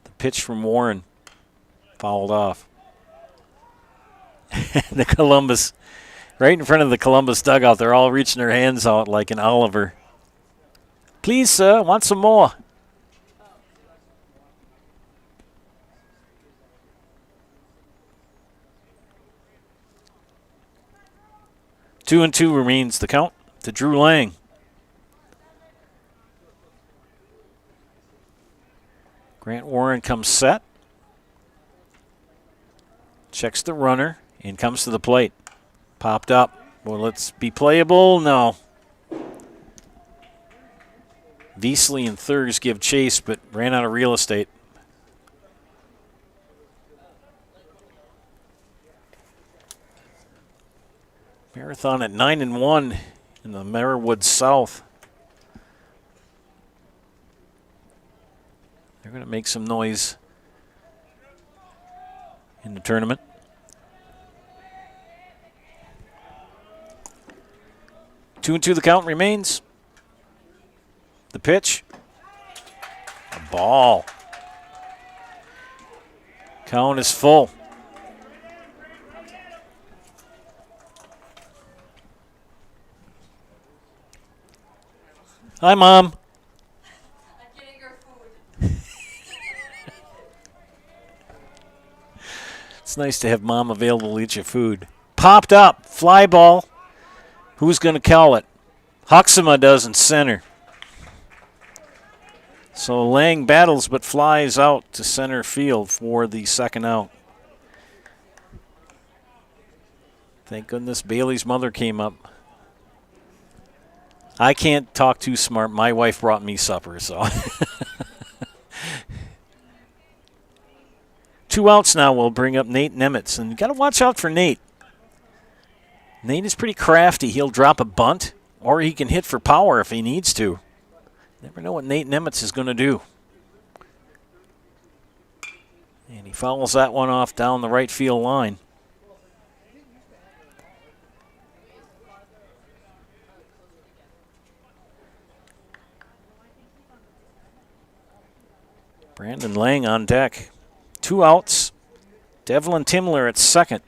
The pitch from Warren fouled off. The Columbus, right in front of the Columbus dugout, they're all reaching their hands out like an Oliver. Please, sir, want some more? Two and two remains the count to Drew Lang. Grant Warren comes set. Checks the runner and comes to the plate. Popped up. Will it be playable? No. Veasley and Thurs give chase, but ran out of real estate. Marathon at 9-1 in the Merriwood South. They're going to make some noise in the tournament. 2-2 the count remains. The pitch. A ball. Count is full. Hi, Mom. I'm getting your food. It's nice to have Mom available to eat your food. Popped up. Fly ball. Who's going to call it? Huxama does in center. So Lang battles but flies out to center field for the second out. Thank goodness Bailey's mother came up. I can't talk too smart. My wife brought me supper, so. 2 outs now will bring up Nate Nemitz. And you got to watch out for Nate. Nate is pretty crafty. He'll drop a bunt, or he can hit for power if he needs to. Never know what Nate Nemitz is going to do. And he fouls that one off down the right field line. Brandon Lang on deck. 2 outs. Devlin Timler at second.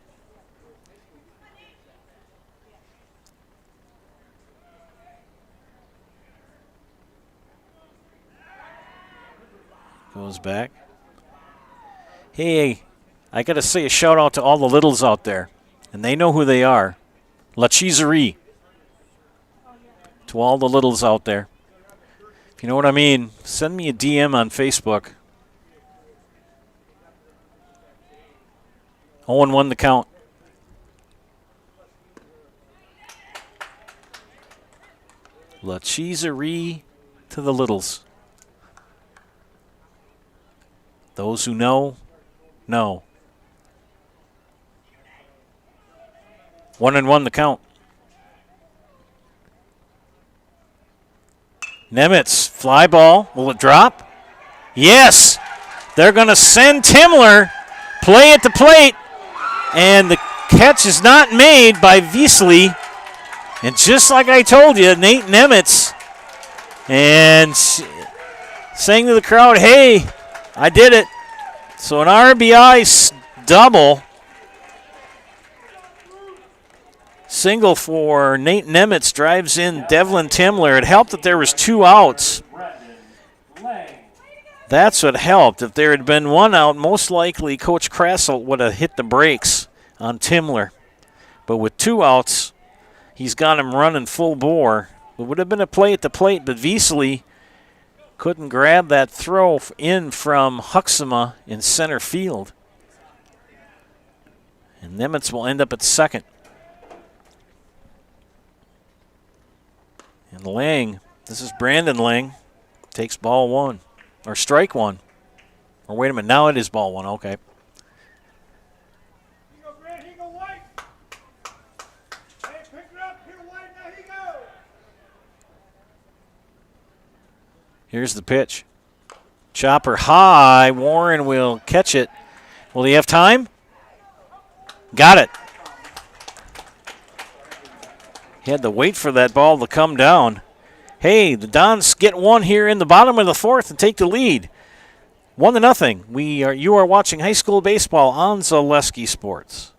Goes back. Hey, I got to say a shout out to all the littles out there. And they know who they are. La Cheeserie. To all the littles out there. If you know what I mean, send me a DM on Facebook. 0-1 the count. La Cheeserie to the littles. Those who know, know. 1-1 the count. Nemitz, fly ball. Will it drop? Yes. They're going to send Timler. Play at the plate. And the catch is not made by Wiesely. And just like I told you, Nate Nemitz, and saying to the crowd, hey, I did it. So an RBI double. Single for Nate Nemitz drives in Devlin Timler. It helped that there was 2 outs. That's what helped. If there had been 1 out, most likely Coach Krassel would have hit the brakes on Timler. But with 2 outs, he's got him running full bore. It would have been a play at the plate, but Wiesely couldn't grab that throw in from Huxema in center field. And Nemitz will end up at second. And Lang, this is Brandon Lang, takes ball 1, or strike 1. Or wait a minute, now it is ball 1, okay. Here's the pitch. Chopper high. Warren will catch it. Will he have time? Got it. He had to wait for that ball to come down. Hey, the Dons get 1 here in the bottom of the 4th and take the lead. 1-0. You are watching high school baseball on Zaleski Sports.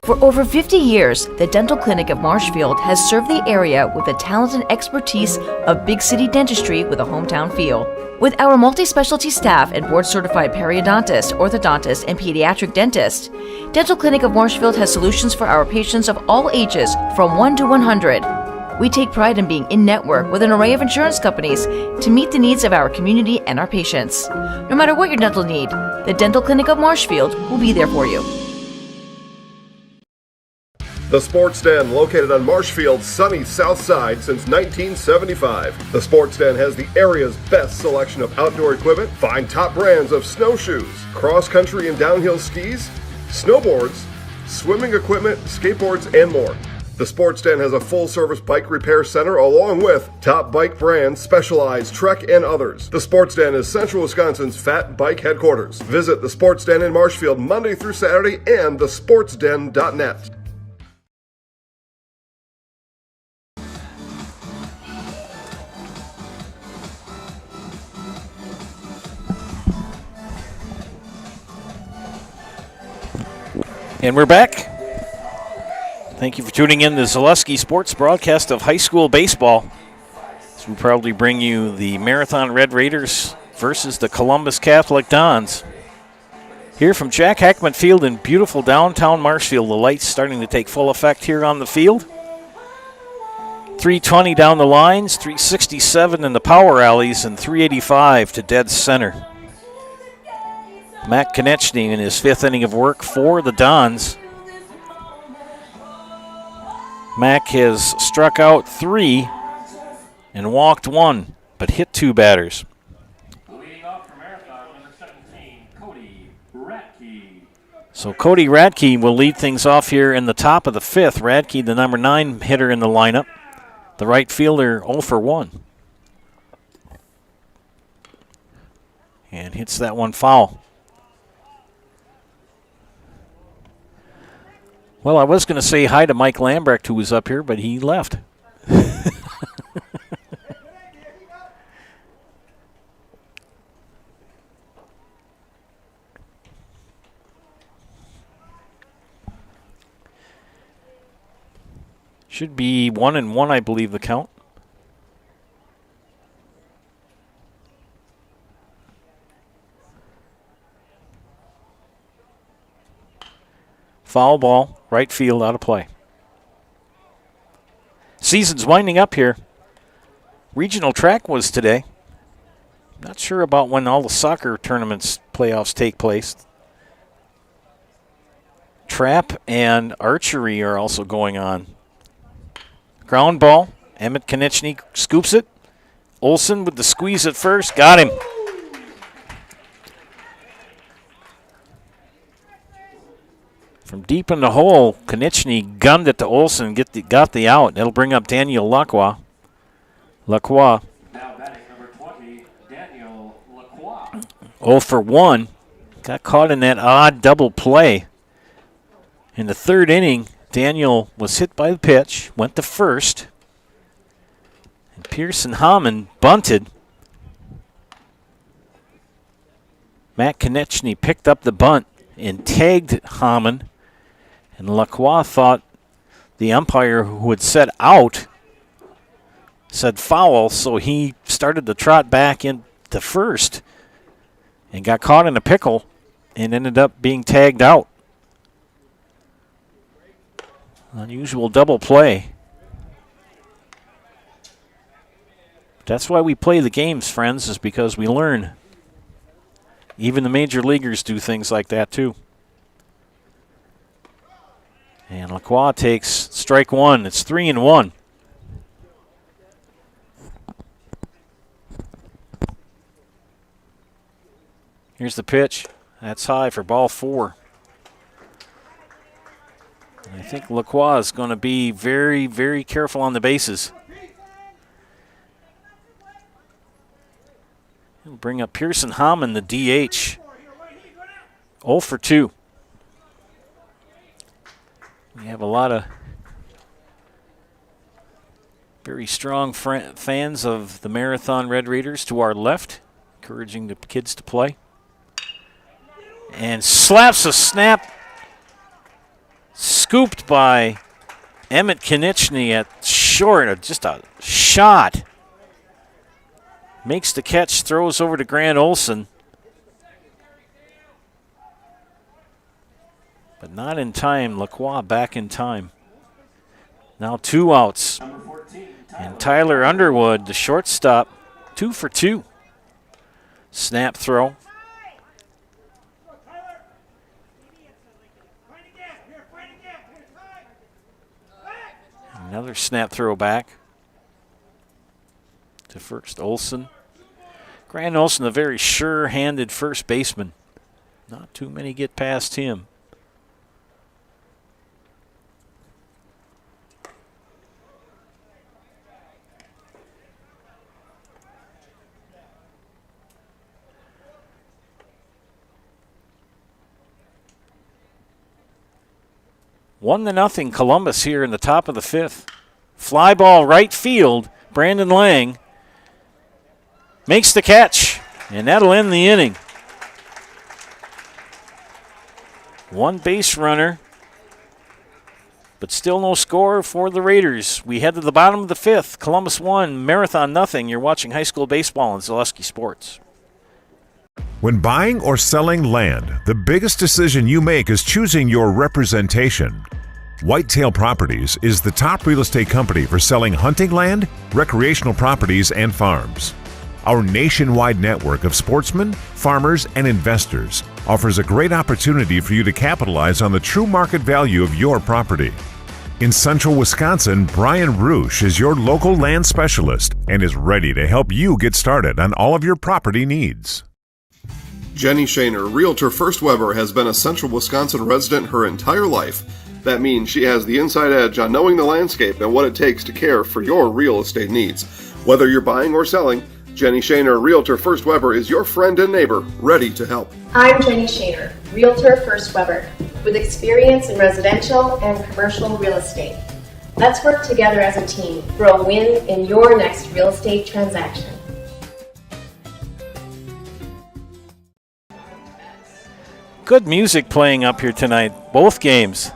For over 50 years, the Dental Clinic of Marshfield has served the area with the talent and expertise of big city dentistry with a hometown feel. With our multi-specialty staff and board-certified periodontist, orthodontist, and pediatric dentist, Dental Clinic of Marshfield has solutions for our patients of all ages from 1 to 100. We take pride in being in-network with an array of insurance companies to meet the needs of our community and our patients. No matter what your dental need, the Dental Clinic of Marshfield will be there for you. The Sports Den, located on Marshfield's sunny south side since 1975. The Sports Den has the area's best selection of outdoor equipment. Find top brands of snowshoes, cross-country and downhill skis, snowboards, swimming equipment, skateboards, and more. The Sports Den has a full-service bike repair center along with top bike brands, Specialized, Trek, and others. The Sports Den is Central Wisconsin's Fat Bike headquarters. Visit the Sports Den in Marshfield Monday through Saturday and thesportsden.net. And we're back. Thank you for tuning in to the Zaleski Sports broadcast of high school baseball. So we proudly bring you the Marathon Red Raiders versus the Columbus Catholic Dons. Here from Jack Heckman Field in beautiful downtown Marshfield, the lights starting to take full effect here on the field. 320 down the lines, 367 in the power alleys, and 385 to dead center. Matt Konechny in his 5th inning of work for the Dons. Mac has struck out 3 and walked 1, but hit 2 batters. So Cody Radke will lead things off here in the top of the 5th. Radke, the number 9 hitter in the lineup. The right fielder 0 for 1. And hits that one foul. Well, I was going to say hi to Mike Lambrecht, who was up here, but he left. Should be 1-1, I believe, the count. Foul ball, right field, out of play. Season's winding up here. Regional track was today. Not sure about when all the soccer tournaments playoffs take place. Trap and archery are also going on. Ground ball. Emmett Konieczny scoops it. Olsen with the squeeze at first. Got him. From deep in the hole, Konieczny gunned it to Olsen, got the out. That'll bring up Daniel Lacroix. Lacroix. Now batting number 20, Daniel Lacroix. 0 for 1. Got caught in that odd double play. In the third inning, Daniel was hit by the pitch, went to first. And Pearson Hamann bunted. Matt Konieczny picked up the bunt and tagged Hamann. And Lacroix thought the umpire who had said out said foul, so he started to trot back into first and got caught in a pickle and ended up being tagged out. Unusual double play. That's why we play the games, friends, is because we learn. Even the major leaguers do things like that too. And Lacroix takes strike one. It's 3-1. Here's the pitch. That's high for ball 4. And I think Lacroix is going to be very, very careful on the bases. He'll bring up Pearson Hamann, the DH. 0 for 2. We have a lot of very strong fans of the Marathon Red Raiders to our left, encouraging the kids to play. And slaps a snap, scooped by Emmett Konieczny at short, just a shot. Makes the catch, throws over to Grant Olsen. But not in time. Lacroix back in time. Now 2 outs. And Tyler Underwood, the shortstop, 2 for 2. Snap throw. Another snap throw back to first. Olsen. Grant Olsen, a very sure-handed first baseman. Not too many get past him. One to nothing, Columbus here in the top of the 5th. Fly ball right field. Brandon Lang makes the catch, and that'll end the inning. One base runner, but still no score for the Raiders. We head to the bottom of the 5th. Columbus 1, Marathon nothing. You're watching high school baseball on Zaleski Sports. When buying or selling land, the biggest decision you make is choosing your representation. Whitetail Properties is the top real estate company for selling hunting land, recreational properties, and farms. Our nationwide network of sportsmen, farmers, and investors offers a great opportunity for you to capitalize on the true market value of your property. In central Wisconsin, Brian Roosh is your local land specialist and is ready to help you get started on all of your property needs. Jenny Shaner, Realtor First Weber, has been a central Wisconsin resident her entire life. That means she has the inside edge on knowing the landscape and what it takes to care for your real estate needs. Whether you're buying or selling, Jenny Shaner, Realtor First Weber, is your friend and neighbor, ready to help. I'm Jenny Shaner, Realtor First Weber, with experience in residential and commercial real estate. Let's work together as a team for a win in your next real estate transaction. Good music playing up here tonight, both games.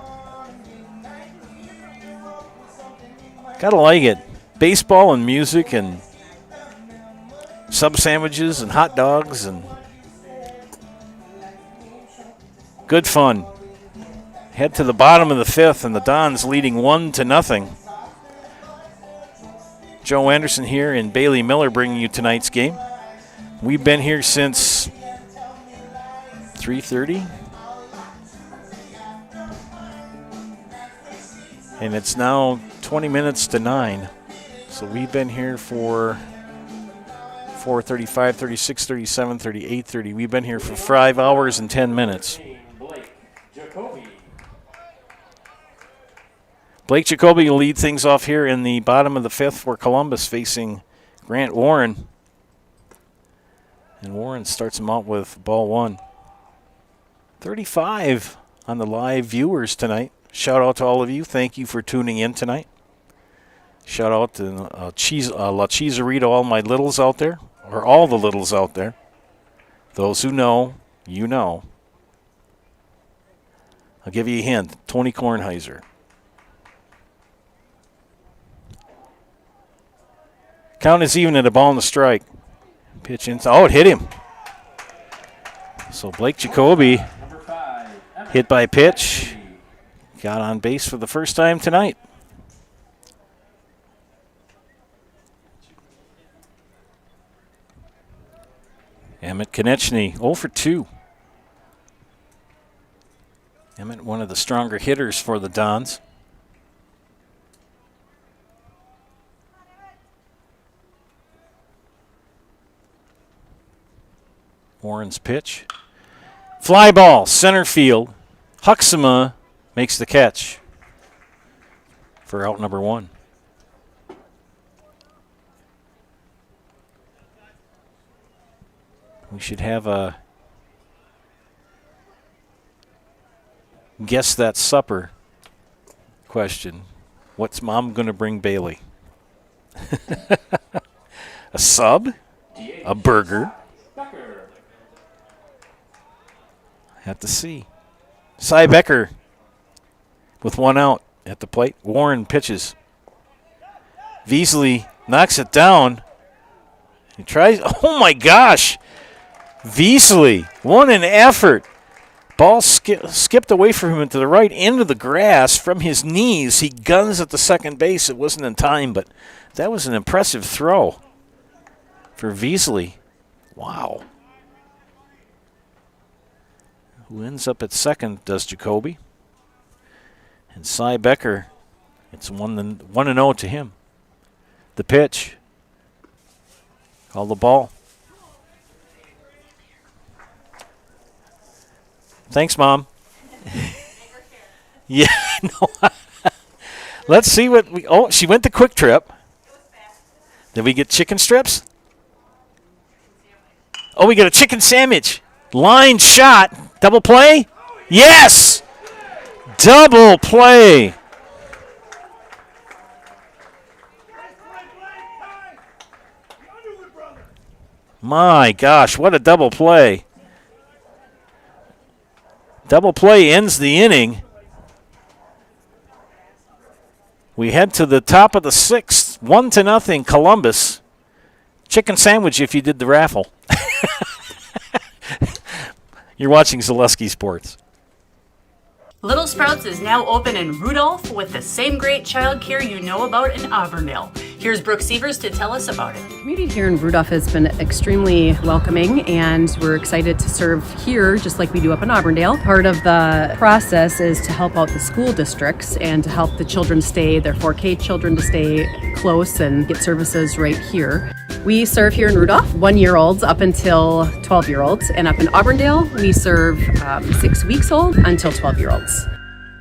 Gotta like it. Baseball and music and sub sandwiches and hot dogs and good fun. Head to the bottom of the 5th and the Dons leading 1-0. Joe Anderson here and Bailey Miller bringing you tonight's game. We've been here since 3:30. And it's now 20 minutes to 9. So we've been here for 4:35, 36, 37, 38, 30. We've been here for 5 hours and 10 minutes. Blake Jacoby will lead things off here in the bottom of the 5th for Columbus, facing Grant Warren. And Warren starts him out with ball 1. 35 on the live viewers tonight. Shout out to all of you. Thank you for tuning in tonight. Shout out to La Cheeserita, all my littles out there, or all the littles out there. Those who know, you know. I'll give you a hint. Tony Kornheiser. Count is even at a ball in the strike. Pitch in. Oh, it hit him. So Blake Jacoby hit by pitch. Got on base for the first time tonight. Emmett Konechny, 0 for 2. Emmett, one of the stronger hitters for the Dons. Warren's pitch. Fly ball, center field. Huxama makes the catch for out number 1. We should have a guess that supper question. What's Mom going to bring Bailey? A sub? A burger? Have to see. Cy Becker with 1 out at the plate. Warren pitches. Veasley knocks it down. He tries. Oh, my gosh. Veasley, what an effort. Ball skipped away from him to the right into the grass from his knees. He guns at the second base. It wasn't in time, but that was an impressive throw for Veasley. Wow. Who ends up at second does Jacoby. And Cy Becker, it's 1-0 to him. The pitch. Call the ball. Thanks, Mom. Yeah, no. Let's see what we... Oh, she went to Quick Trip. Did we get chicken strips? Oh, we got a chicken sandwich. Line shot. Double play? Yes! Double play. My gosh, what a double play. Double play ends the inning. We head to the top of the 6th. 1-0 Columbus. Chicken sandwich if you did the raffle. You're watching Zaleski Sports. Little Sprouts is now open in Rudolph with the same great childcare you know about in Auburndale. Here's Brooke Sievers to tell us about it. The community here in Rudolph has been extremely welcoming, and we're excited to serve here just like we do up in Auburndale. Part of the process is to help out the school districts and to help the children stay, their 4K children to stay close and get services right here. We serve here in Rudolph 1-year-olds up until 12-year-olds, and up in Auburndale we serve 6 weeks old until 12-year-olds.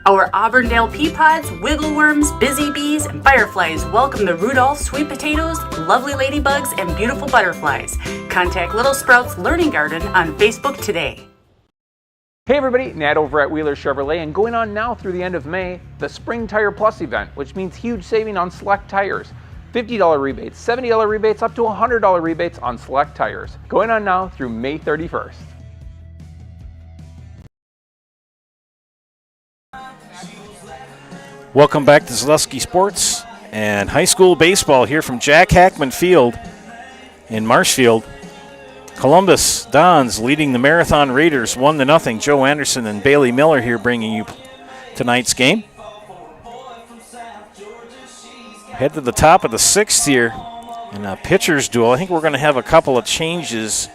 Our Auburndale pea pods, wiggle worms, busy bees, and fireflies welcome the Rudolph sweet potatoes, lovely ladybugs, and beautiful butterflies. Contact Little Sprouts Learning Garden on Facebook today. Hey everybody, Nat over at Wheeler Chevrolet, and going on now through the end of May, the Spring Tire Plus event, which means huge saving on select tires. $50 rebates, $70 rebates, up to $100 rebates on select tires. Going on now through May 31st. Welcome back to Zaleski Sports and high school baseball here from Jack Hackman Field in Marshfield. Columbus Dons leading the Marathon Raiders 1-0. Joe Anderson and Bailey Miller here bringing you tonight's game. Head to the top of the 6th here in a pitcher's duel. I think we're going to have a couple of changes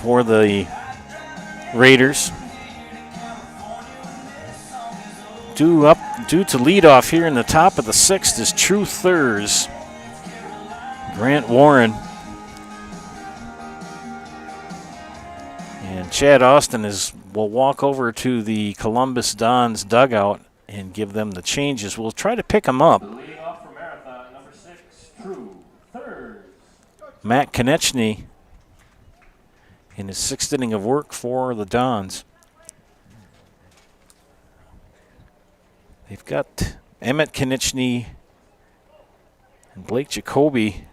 for the Raiders. Due to leadoff here in the top of the 6th is True Thurs. Grant Warren. And Chad Austin will walk over to the Columbus Dons dugout and give them the changes. We'll try to pick them up. Leading off for Marathon, number 6, True Thurs. Matt Konechny in his 6th inning of work for the Dons. They've got Emmett Konechny and Blake Jacoby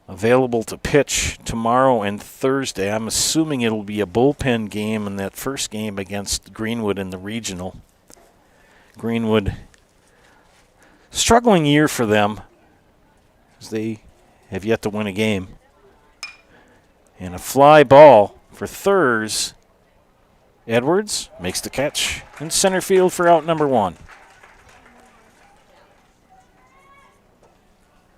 available to pitch tomorrow and Thursday. I'm assuming it'll be a bullpen game in that first game against Greenwood in the regional. Greenwood, struggling year for them as they have yet to win a game. And a fly ball for Thurs. Edwards makes the catch in center field for out number 1.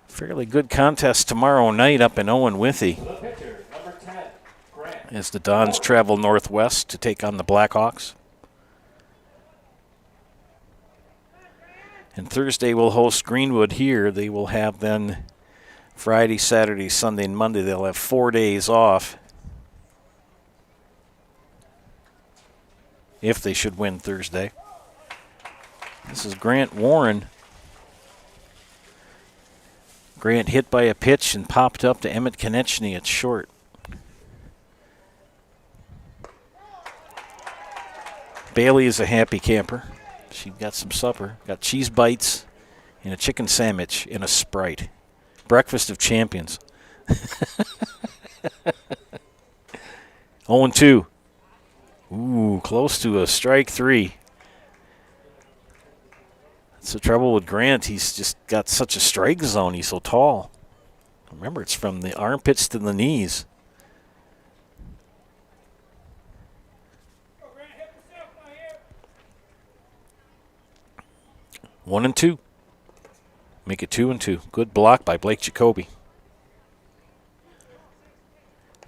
Fairly good contest tomorrow night up in Owen Withy as the Dons travel northwest to take on the Blackhawks. And Thursday will host Greenwood here. They will have then Friday, Saturday, Sunday, and Monday. They'll have 4 days off if they should win Thursday. This is Grant Warren. Grant hit by a pitch and popped up to Emmett Konechny at short. Bailey is a happy camper. She got some supper. Got cheese bites and a chicken sandwich and a Sprite. Breakfast of champions. 0-2. Ooh, close to a strike 3. That's the trouble with Grant. He's just got such a strike zone. He's so tall. Remember, it's from the armpits to the knees. One and 2. Make it 2-2. Good block by Blake Jacoby.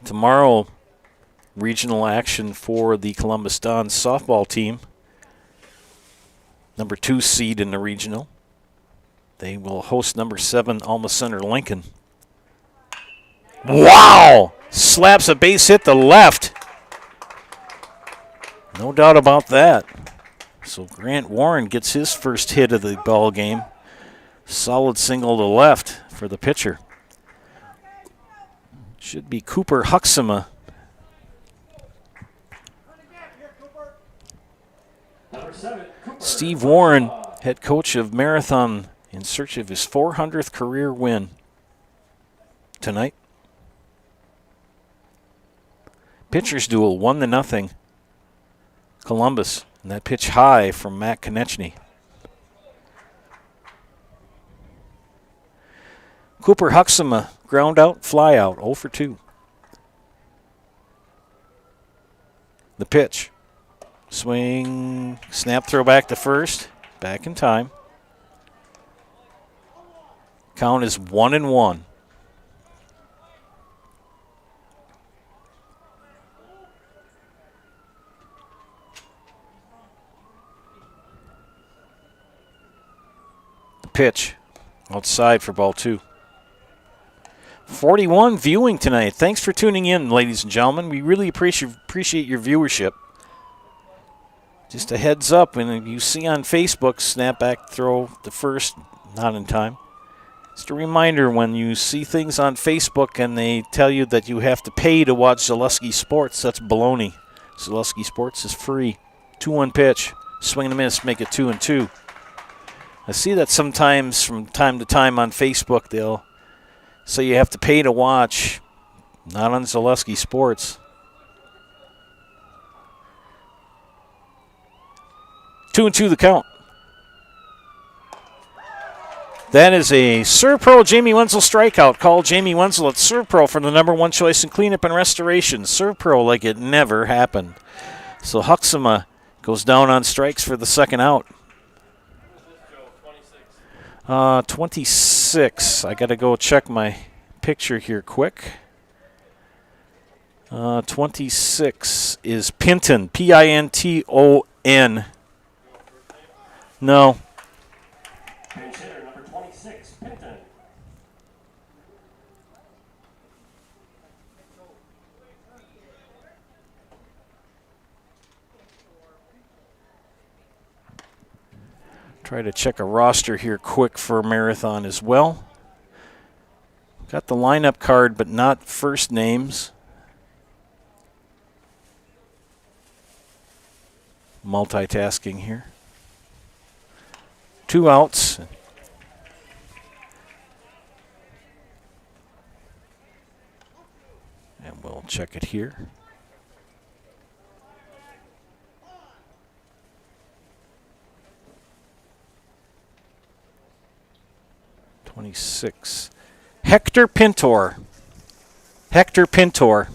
Tomorrow, regional action for the Columbus Dons softball team. Number 2 seed in the regional. They will host number 7 Alma Center Lincoln. Wow! Slaps a base hit to left. No doubt about that. So Grant Warren gets his first hit of the ball game. Solid single to left for the pitcher. Should be Cooper Huxema. Steve Warren, head coach of Marathon, in search of his 400th career win tonight. Pitchers duel 1-0. Columbus, and that pitch high from Matt Konechny. Cooper Huxema, ground out, fly out, 0 for 2. The pitch. Swing, snap throw back to first, back in time. Count is 1-1. The pitch, outside for ball 2. 41 viewing tonight. Thanks for tuning in, ladies and gentlemen. We really appreciate your viewership. Just a heads up, when you see on Facebook, snap back, throw the first, not in time. Just a reminder, when you see things on Facebook and they tell you that you have to pay to watch Zaleski Sports, that's baloney. Zaleski Sports is free. 2-1 pitch, swing and a miss, make it 2-2. I see that sometimes from time to time on Facebook, they'll say you have to pay to watch, not on Zaleski Sports. 2-2 the count. That is a ServPro Jamie Wenzel strikeout. Call Jamie Wenzel at ServPro for the #1 choice in cleanup and restoration. ServPro like it never happened. So Huxama goes down on strikes for the second out. 26. I got to go check my picture here quick. 26 is Pinton, Pinton. No. Pinch hitter number 26, Pinton. Try to check a roster here quick for Marathon as well. Got the lineup card, but not first names. Multitasking here. 2 outs. And we'll check it here. '26. Hector Pintor. Hector Pintor.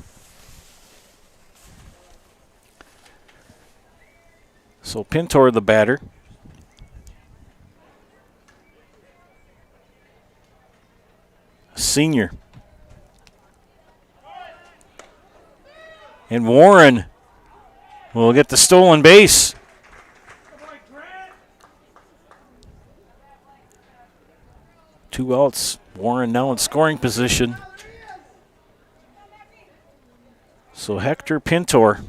So Pintor the batter. Senior. And Warren will get the stolen base. Two outs. Warren now in scoring position. So Hector Pintor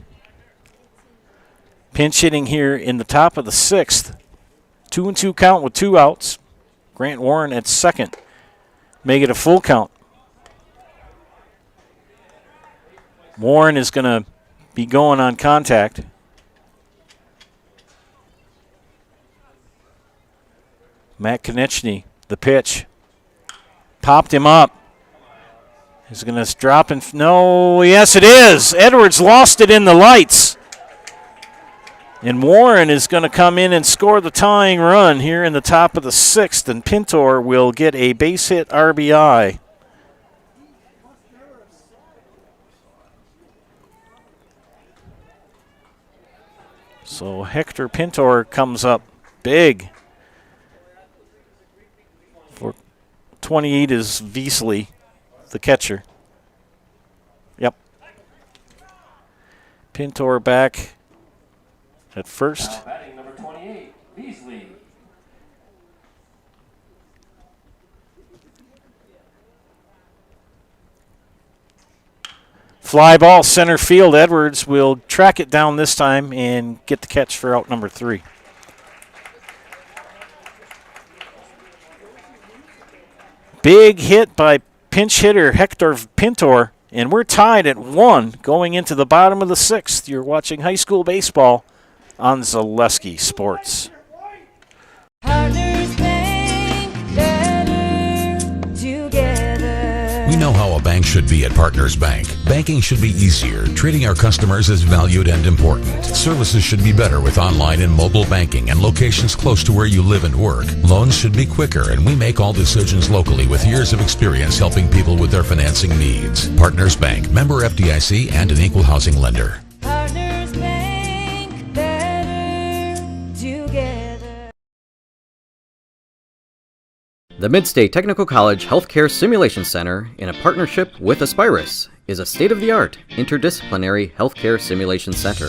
pinch hitting here in the top of the 6th. 2-2 count with 2 outs. Grant Warren at second. Make it a full count. Warren is going to be going on contact. Matt Konechny, the pitch. Popped him up. He's going to drop and no, yes it is. Edwards lost it in the lights. And Warren is going to come in and score the tying run here in the top of the 6th, and Pintor will get a base hit RBI. So Hector Pintor comes up big. For 28 is Veasley, the catcher. Yep. Pintor back at first. Now batting number 28, Beasley. Fly ball center field. Edwards will track it down this time and get the catch for out number 3. Big hit by pinch hitter Hector Pintor, and we're tied at 1 going into the bottom of the 6th. You're watching high school baseball on Zaleski Sports. Partners Bank, better together. We know how a bank should be at Partners Bank. Banking should be easier. Treating our customers as valued and important. Services should be better with online and mobile banking and locations close to where you live and work. Loans should be quicker, and we make all decisions locally with years of experience helping people with their financing needs. Partners Bank, member FDIC, and an equal housing lender. Partners Bank, better together. The Midstate Technical College Healthcare Simulation Center, in a partnership with Aspirus, is a state-of-the-art interdisciplinary healthcare simulation center.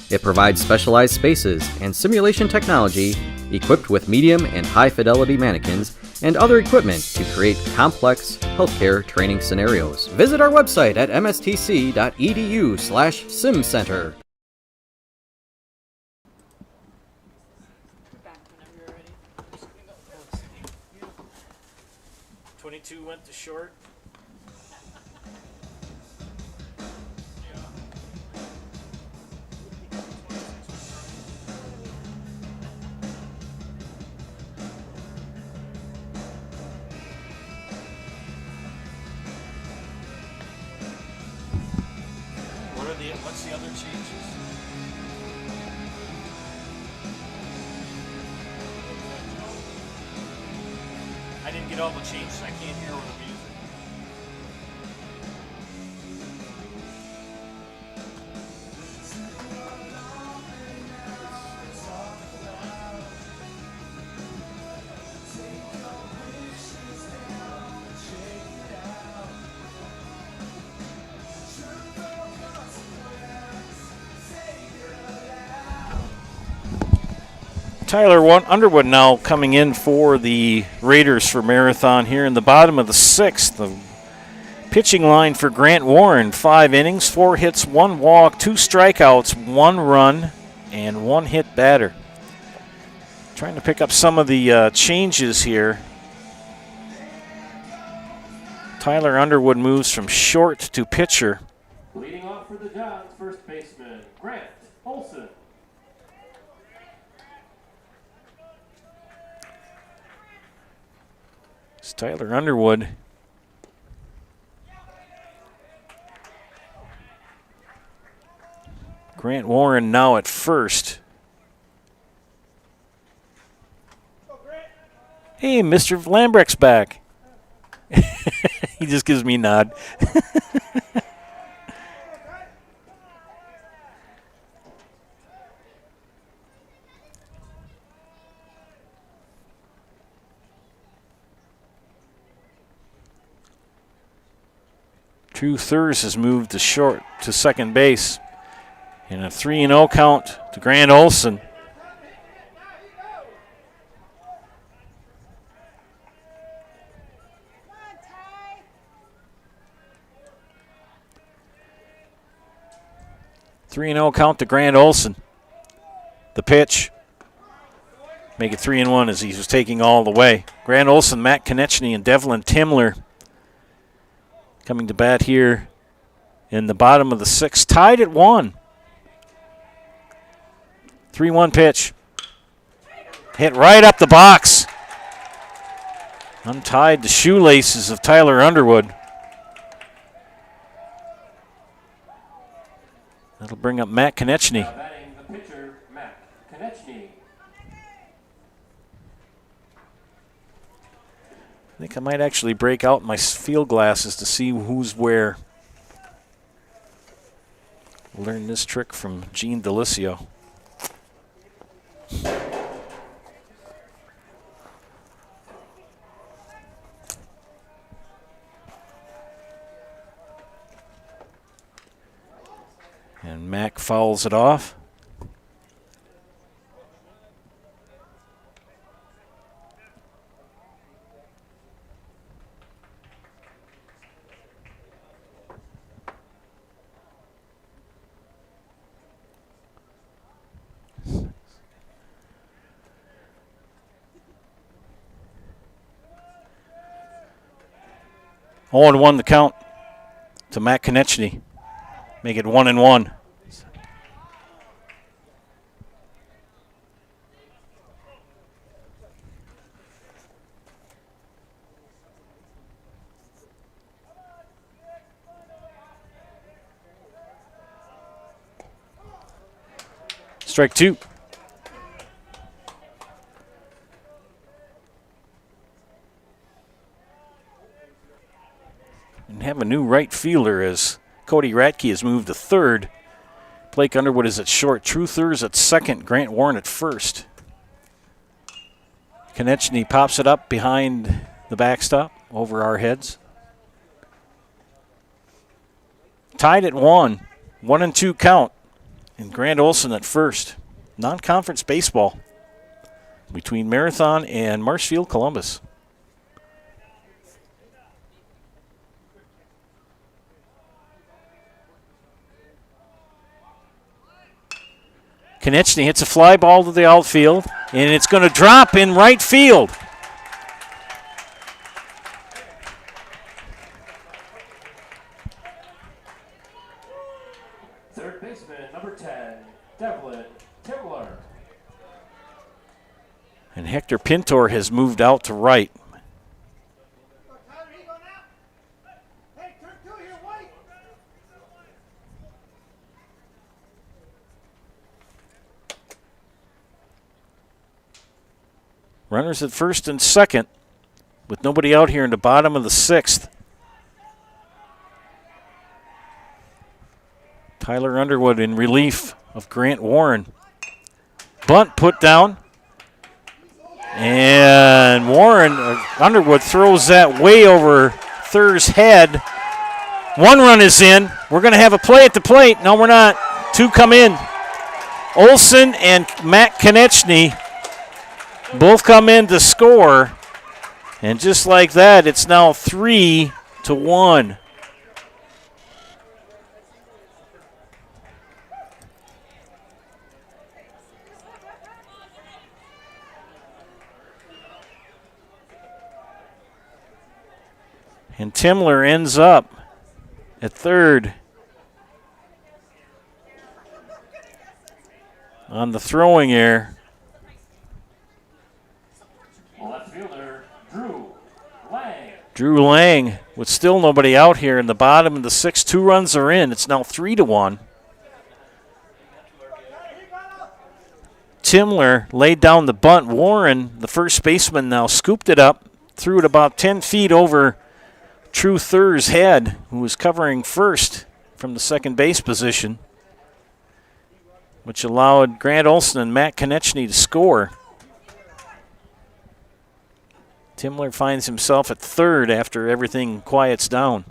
It provides specialized spaces and simulation technology equipped with medium and high-fidelity mannequins and other equipment to create complex healthcare training scenarios. Visit our website at mstc.edu/simcenter. 22 went to short. What's the other changes? I didn't get all the changes. I can't hear all the music. Tyler Underwood now coming in for the Raiders for Marathon here in the bottom of the 6th. The pitching line for Grant Warren, 5 innings, 4 hits, 1 walk, 2 strikeouts, 1 run, and 1 hit batter. Trying to pick up some of the changes here. Tyler Underwood moves from short to pitcher. Leading off for the Dons, first baseman Grant Olson. It's Tyler Underwood. Grant Warren now at first. Hey, Mr. Lambrecht's back. He just gives me a nod. Drew Thurs has moved to second base. And a 3-0 count to Grant Olson. Count to Grant Olson. The pitch. Make it 3-1 as he was taking all the way. Grant Olson, Matt Konechny, and Devlin Timler coming to bat here in the bottom of the 6th. Tied at 1. 3-1 pitch. Hit right up the box. Untied the shoelaces of Tyler Underwood. That'll bring up Matt Konechny. Now batting the pitcher, Matt Konechny. I think I might actually break out my field glasses to see who's where. Learned this trick from Gene Delicio. And Mac fouls it off. Oh, and 1 the count to Matt Konechny. Make it 1-1. Strike 2. And have a new right fielder as Cody Ratke has moved to third. Blake Underwood is at short. Drew Thurs at second. Grant Warren at first. Konechny pops it up behind the backstop over our heads. Tied at 1. 1-2 count. And Grant Olson at first. Non-conference baseball between Marathon and Marshfield Columbus. Konechny hits a fly ball to the outfield, and it's going to drop in right field. Third baseman, number 10, Devlin Timler. And Hector Pintor has moved out to right. Runners at first and second with nobody out here in the bottom of the 6th. Tyler Underwood in relief of Grant Warren. Bunt put down. And Underwood throws that way over Thur's head. 1 run is in. We're going to have a play at the plate. No, we're not. 2 come in. Olson and Matt Konechny Both come in to score. And just like that, it's now 3-1. And Timler ends up at third on the throwing error. Left fielder, Drew Lang. Drew Lang with still nobody out here in the bottom of the sixth. 2 runs are in. It's now 3-1. Timler laid down the bunt. Warren, the first baseman, now scooped it up, threw it about 10 feet over True Thur's head, who was covering first from the second base position, which allowed Grant Olson and Matt Konechny to score. Timler finds himself at third after everything quiets down.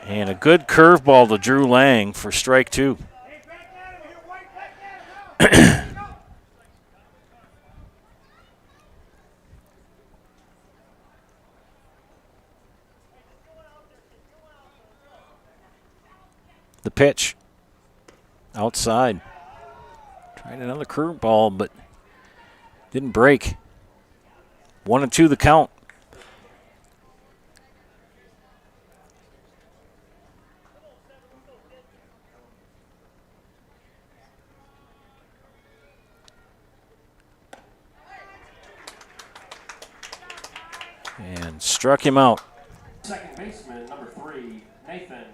And a good curveball to Drew Lang for strike 2. The pitch outside. Tried another curveball, but didn't break. 1-2 the count. And struck him out. Second baseman, number 3, Nathan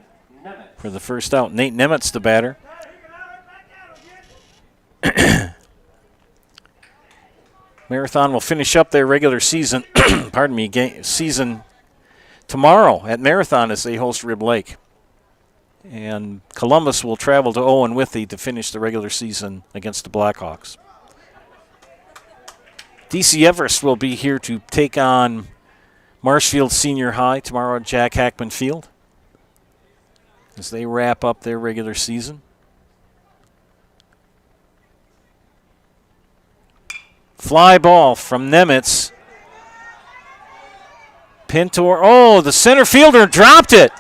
Nemeth. For the first out, Nate Nemetz, the batter. Marathon will finish up their regular season, season tomorrow at Marathon as they host Rib Lake. And Columbus will travel to Owen Withee to finish the regular season against the Blackhawks. DC Everest will be here to take on Marshfield Senior High tomorrow at Jack Hackman Field as they wrap up their regular season. Fly ball from Nemetz. Pintor, oh, the center fielder dropped it.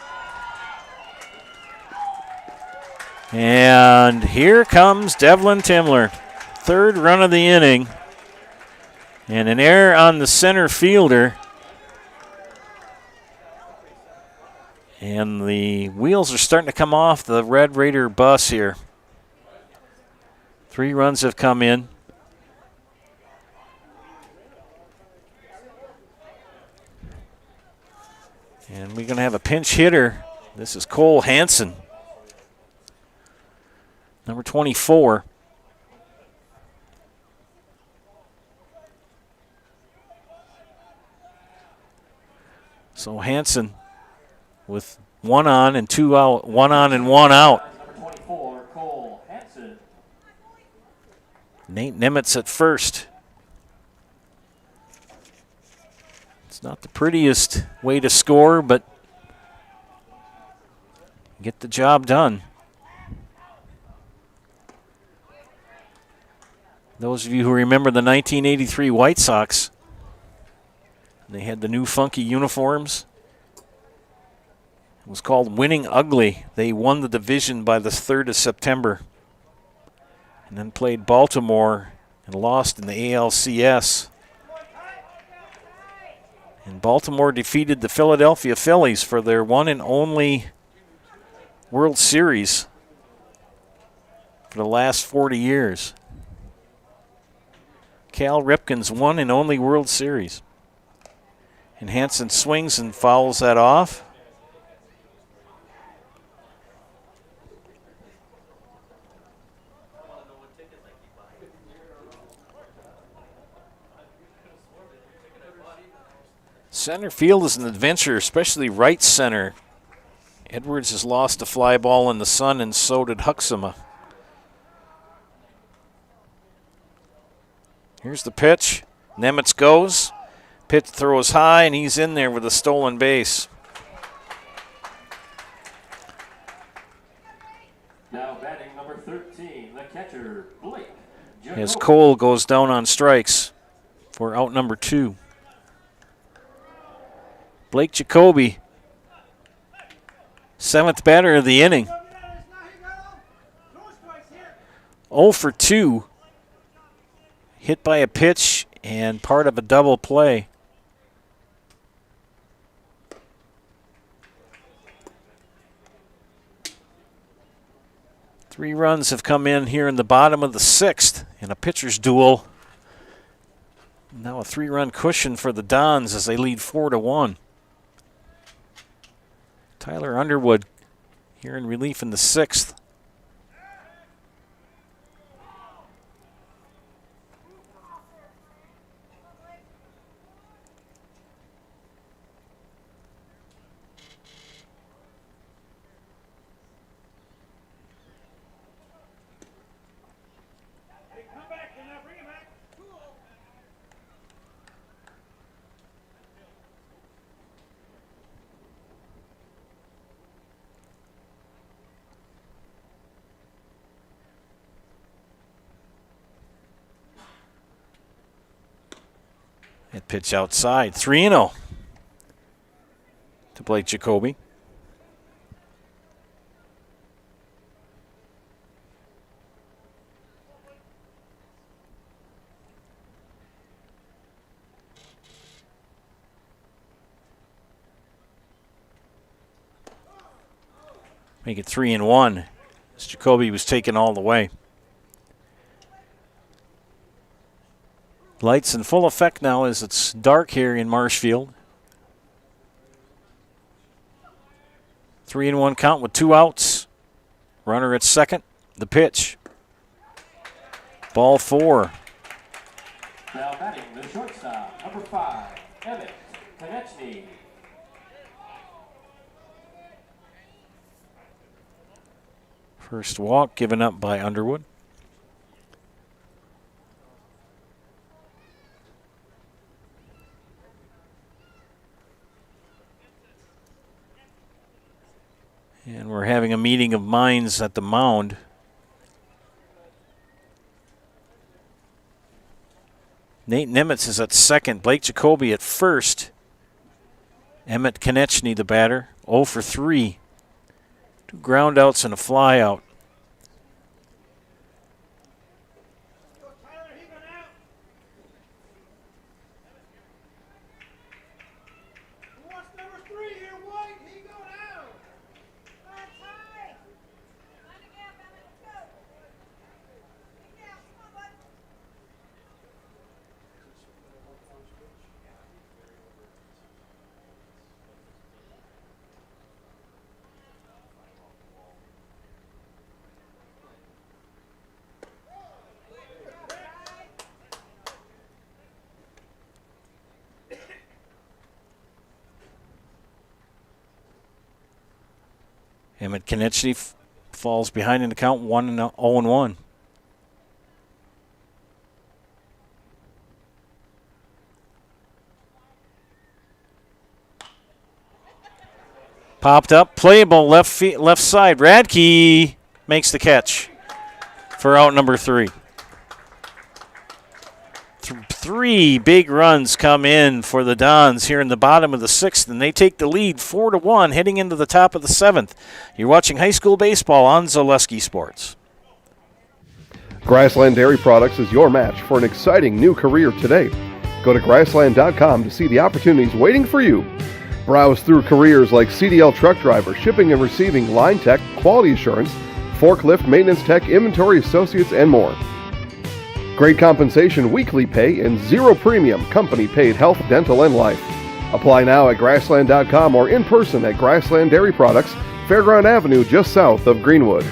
And here comes Devlin Timler. Third run of the inning. And an error on the center fielder. And the wheels are starting to come off the Red Raider bus here. 3 runs have come in. And we're going to have a pinch hitter. This is Cole Hansen, number 24. So Hansen with 1 on and 2 out, 1 on and 1 out. Number 24, Cole Hansen. Nate Nemetz at first. It's not the prettiest way to score, but get the job done. Those of you who remember the 1983 White Sox, they had the new funky uniforms. It was called Winning Ugly. They won the division by the 3rd of September and then played Baltimore and lost in the ALCS. And Baltimore defeated the Philadelphia Phillies for their one and only World Series for the last 40 years. Cal Ripken's one and only World Series. And Hansen swings and fouls that off. Center field is an adventure, especially right center. Edwards has lost a fly ball in the sun, and so did Huxama. Here's the pitch. Nemetz goes. Pitch throws high, and he's in there with a stolen base. Now batting number 13, the catcher, Blake. As Cole goes down on strikes for out number 2. Blake Jacoby, 7th batter of the inning. 0 for 2. Hit by a pitch and part of a double play. Three runs have come in here in the bottom of the 6th in a pitcher's duel. Now a 3-run cushion for the Dons as they lead 4-1. Tyler Underwood here in relief in the 6th. That pitch outside, 3-0 to Blake Jacoby. Make it 3-1 as Jacoby was taken all the way. Lights in full effect now as it's dark here in Marshfield. 3-1 count with 2 outs. Runner at second. The pitch. Ball 4. Now batting the shortstop, number 5, Emmett Konechny. First walk given up by Underwood. And we're having a meeting of minds at the mound. Nate Nimitz is at second. Blake Jacoby at first. Emmett Konechny, the batter, 0 for 3. 2 ground outs and a fly out. Emmett Konechny falls behind in the count 0-1. Popped up, playable left side. Radke makes the catch for out number 3. 3 big runs come in for the Dons here in the bottom of the 6th, and they take the lead 4-1 heading into the top of the 7th. You're watching high school baseball on Zaleski Sports. Grassland Dairy Products is your match for an exciting new career today. Go to grassland.com to see the opportunities waiting for you. Browse through careers like CDL truck driver, shipping and receiving, line tech, quality assurance, forklift, maintenance tech, inventory associates, and more. Great compensation, weekly pay, and 0 premium company-paid health, dental, and life. Apply now at grassland.com or in person at Grassland Dairy Products, Fairground Avenue, just south of Greenwood.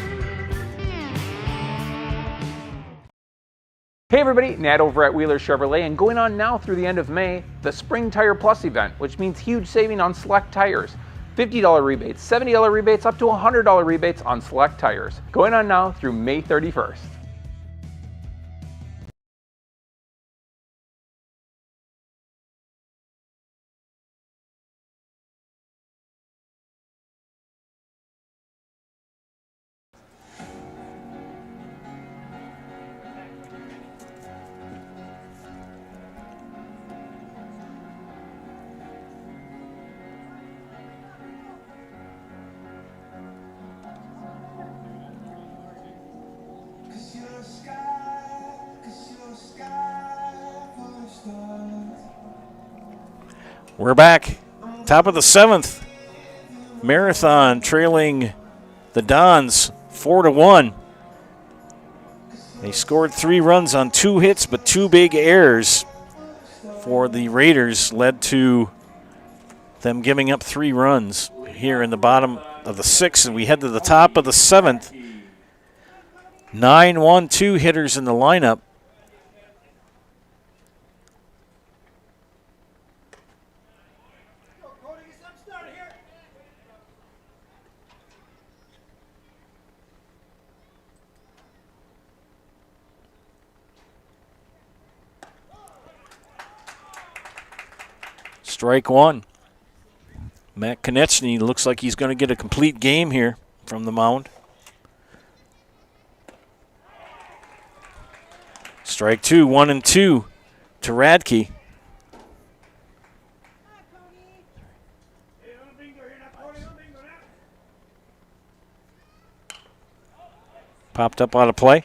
Hey everybody, Nat over at Wheeler Chevrolet, and going on now through the end of May, the Spring Tire Plus event, which means huge saving on select tires. $50 rebates, $70 rebates, up to $100 rebates on select tires. Going on now through May 31st. We're back. Top of the 7th. Marathon trailing the Dons 4-1. They scored 3 runs on 2 hits, but 2 big errors for the Raiders led to them giving up 3 runs here in the bottom of the 6th, and we head to the top of the 7th. 9-1-2 hitters in the lineup. Strike 1. Matt Konechny looks like he's going to get a complete game here from the mound. Strike 2, 1-2 to Radke. Popped up out of play.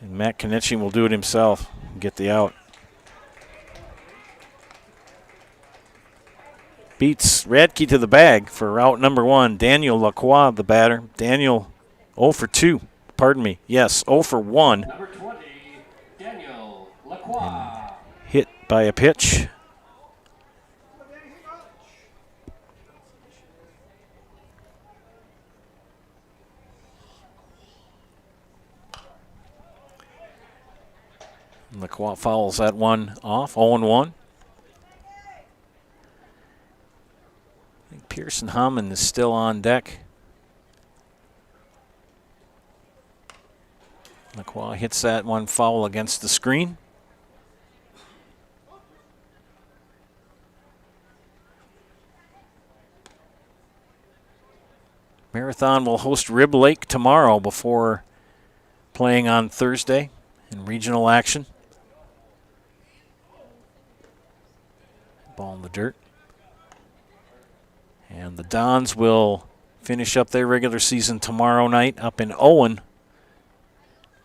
And Matt Konechny will do it himself and get the out. Beats Radke to the bag for out number 1. Daniel Lacroix, the batter. Daniel 0 for 2. Pardon me. Yes, 0 for 1. Number 20, Daniel Lacroix. Hit by a pitch. Lacroix fouls that one off, 0-1. I think Pearson Hammond is still on deck. Lacroix hits that one foul against the screen. Marathon will host Rib Lake tomorrow before playing on Thursday in regional action. Ball in the dirt. And the Dons will finish up their regular season tomorrow night up in Owen,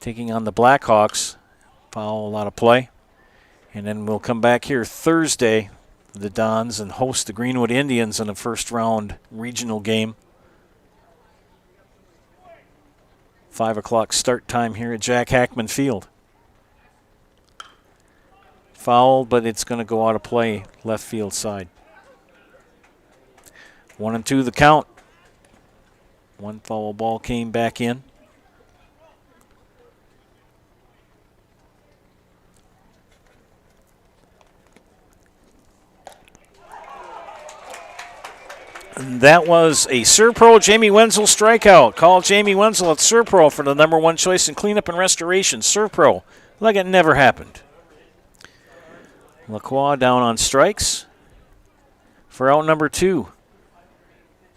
taking on the Blackhawks. Foul out of play. And then we'll come back here Thursday, the Dons, and host the Greenwood Indians in a first-round regional game. 5 o'clock start time here at Jack Hackman Field. Fouled, but it's going to go out of play left field side. 1-2 the count. One foul ball came back in. And that was a Serpro Jamie Wenzel strikeout. Call Jamie Wenzel at Serpro for the number 1 choice in cleanup and restoration. Serpro, like it never happened. Lacroix down on strikes for out number 2.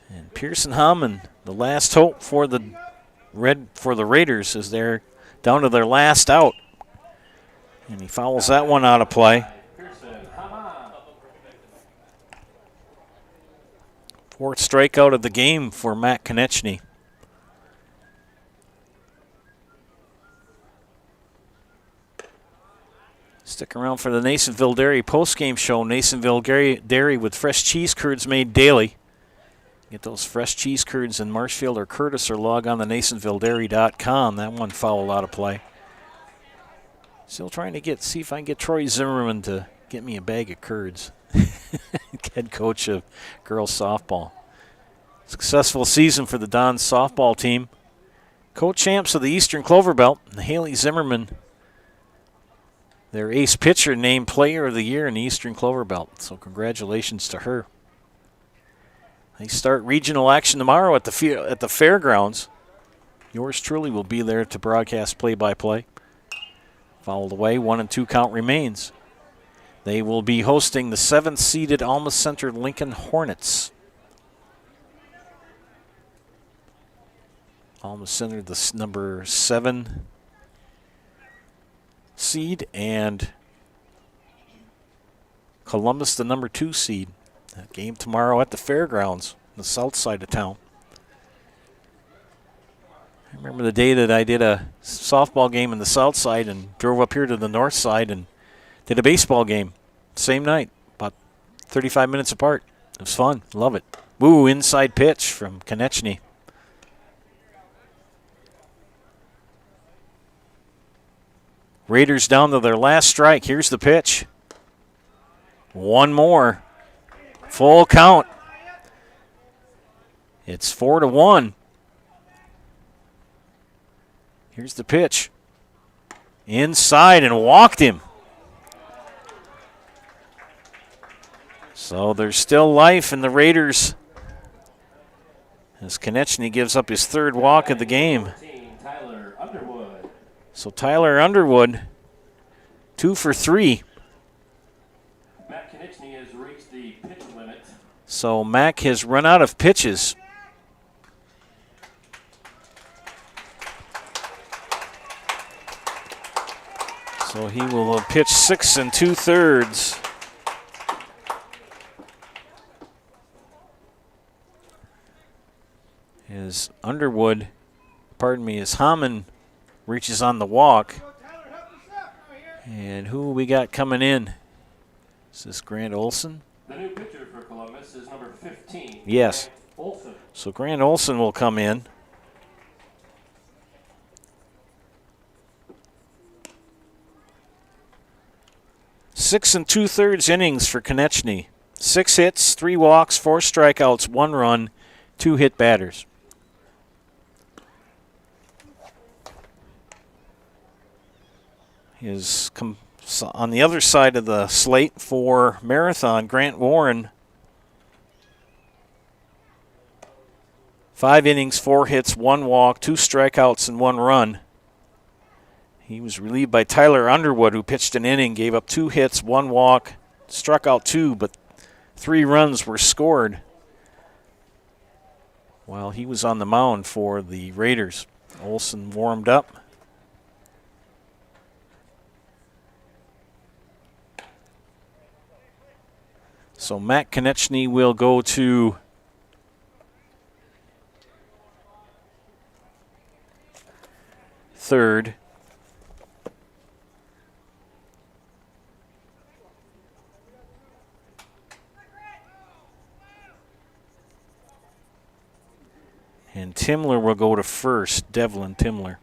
And Pearson Hammond, the last hope for the Raiders, as they're down to their last out. And he fouls that one out of play. Fourth strikeout of the game for Matt Konechny. Stick around for the Nasonville Dairy post-game show. Nasonville Dairy with fresh cheese curds made daily. Get those fresh cheese curds in Marshfield or Curtis, or log on to NasonvilleDairy.com. That one fouled out of play. Still trying to see if I can get Troy Zimmerman to get me a bag of curds. Head coach of girls softball. Successful season for the Dons softball team. Co-champs of the Eastern Clover Belt. Haley Zimmerman, their ace pitcher, named Player of the Year in the Eastern Clover Belt. So congratulations to her. They start regional action tomorrow at the fairgrounds. Yours truly will be there to broadcast play-by-play. Fouled away, 1-2 count remains. They will be hosting the 7th-seeded Alma Center Lincoln Hornets. Alma Center, the number 7 seed, and Columbus, the number 2 seed. That game tomorrow at the fairgrounds, the south side of town. I remember the day that I did a softball game in the south side and drove up here to the north side and did a baseball game. Same night, about 35 minutes apart. It was fun. Love it. Woo, inside pitch from Konechny. Raiders down to their last strike. Here's the pitch. One more. Full count. It's 4-1. Here's the pitch. Inside and walked him. So there's still life in the Raiders as Konechny gives up his 3rd walk of the game. So Tyler Underwood, 2 for 3. Matt Konechny has reached the pitch limit. So Mac has run out of pitches. So he will pitch 6 2/3. As Hammond reaches on the walk. And who we got coming in? Is this Grant Olson? The new pitcher for Columbus is number 15. Yes. Grant Olson. So Grant Olson will come in. Six 2/3 innings for Konechny. 6 hits, 3 walks, 4 strikeouts, 1 run, 2 hit batters. On the other side of the slate for Marathon, Grant Warren. 5 innings, 4 hits, 1 walk, 2 strikeouts, and 1 run. He was relieved by Tyler Underwood, who pitched an inning, gave up 2 hits, 1 walk, struck out 2, but 3 runs were scored while he was on the mound for the Raiders. Olson warmed up. So Matt Konechny will go to third. And Timler will go to first, Devlin Timler.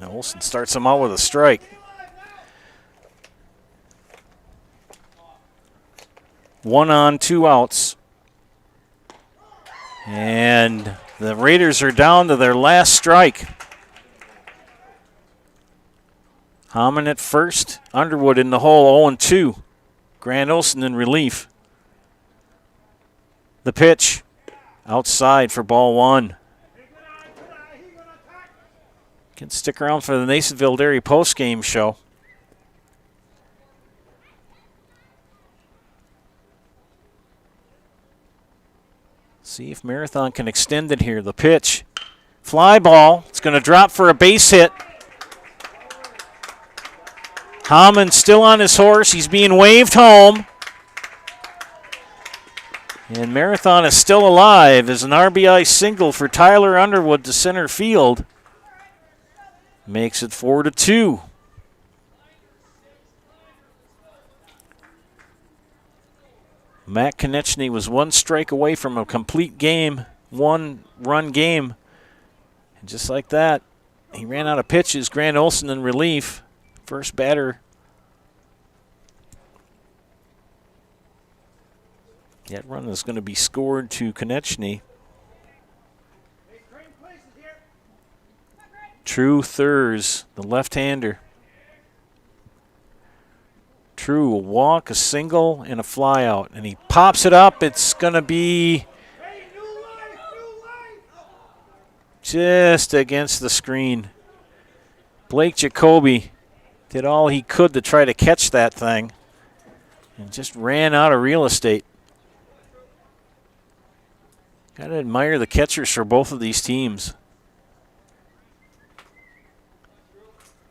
Now Olson starts him out with a strike. One on, 2 outs. And the Raiders are down to their last strike. Hammond at first, Underwood in the hole, 0-2. Grant Olson in relief. The pitch, outside for ball 1. Can stick around for the Nasonville Dairy post-game show. See if Marathon can extend it here. The pitch, fly ball. It's going to drop for a base hit. Hammond still on his horse. He's being waved home. And Marathon is still alive as an RBI single for Tyler Underwood to center field. Makes it 4-2. Matt Konechny was 1 strike away from a complete game, 1-run game. And just like that, he ran out of pitches. Grant Olson in relief. First batter. That run is going to be scored to Konechny. True Thurs, the left-hander. True, a walk, a single, and a flyout. And he pops it up. It's going to be just against the screen. Blake Jacoby did all he could to try to catch that thing and just ran out of real estate. Got to admire the catchers for both of these teams.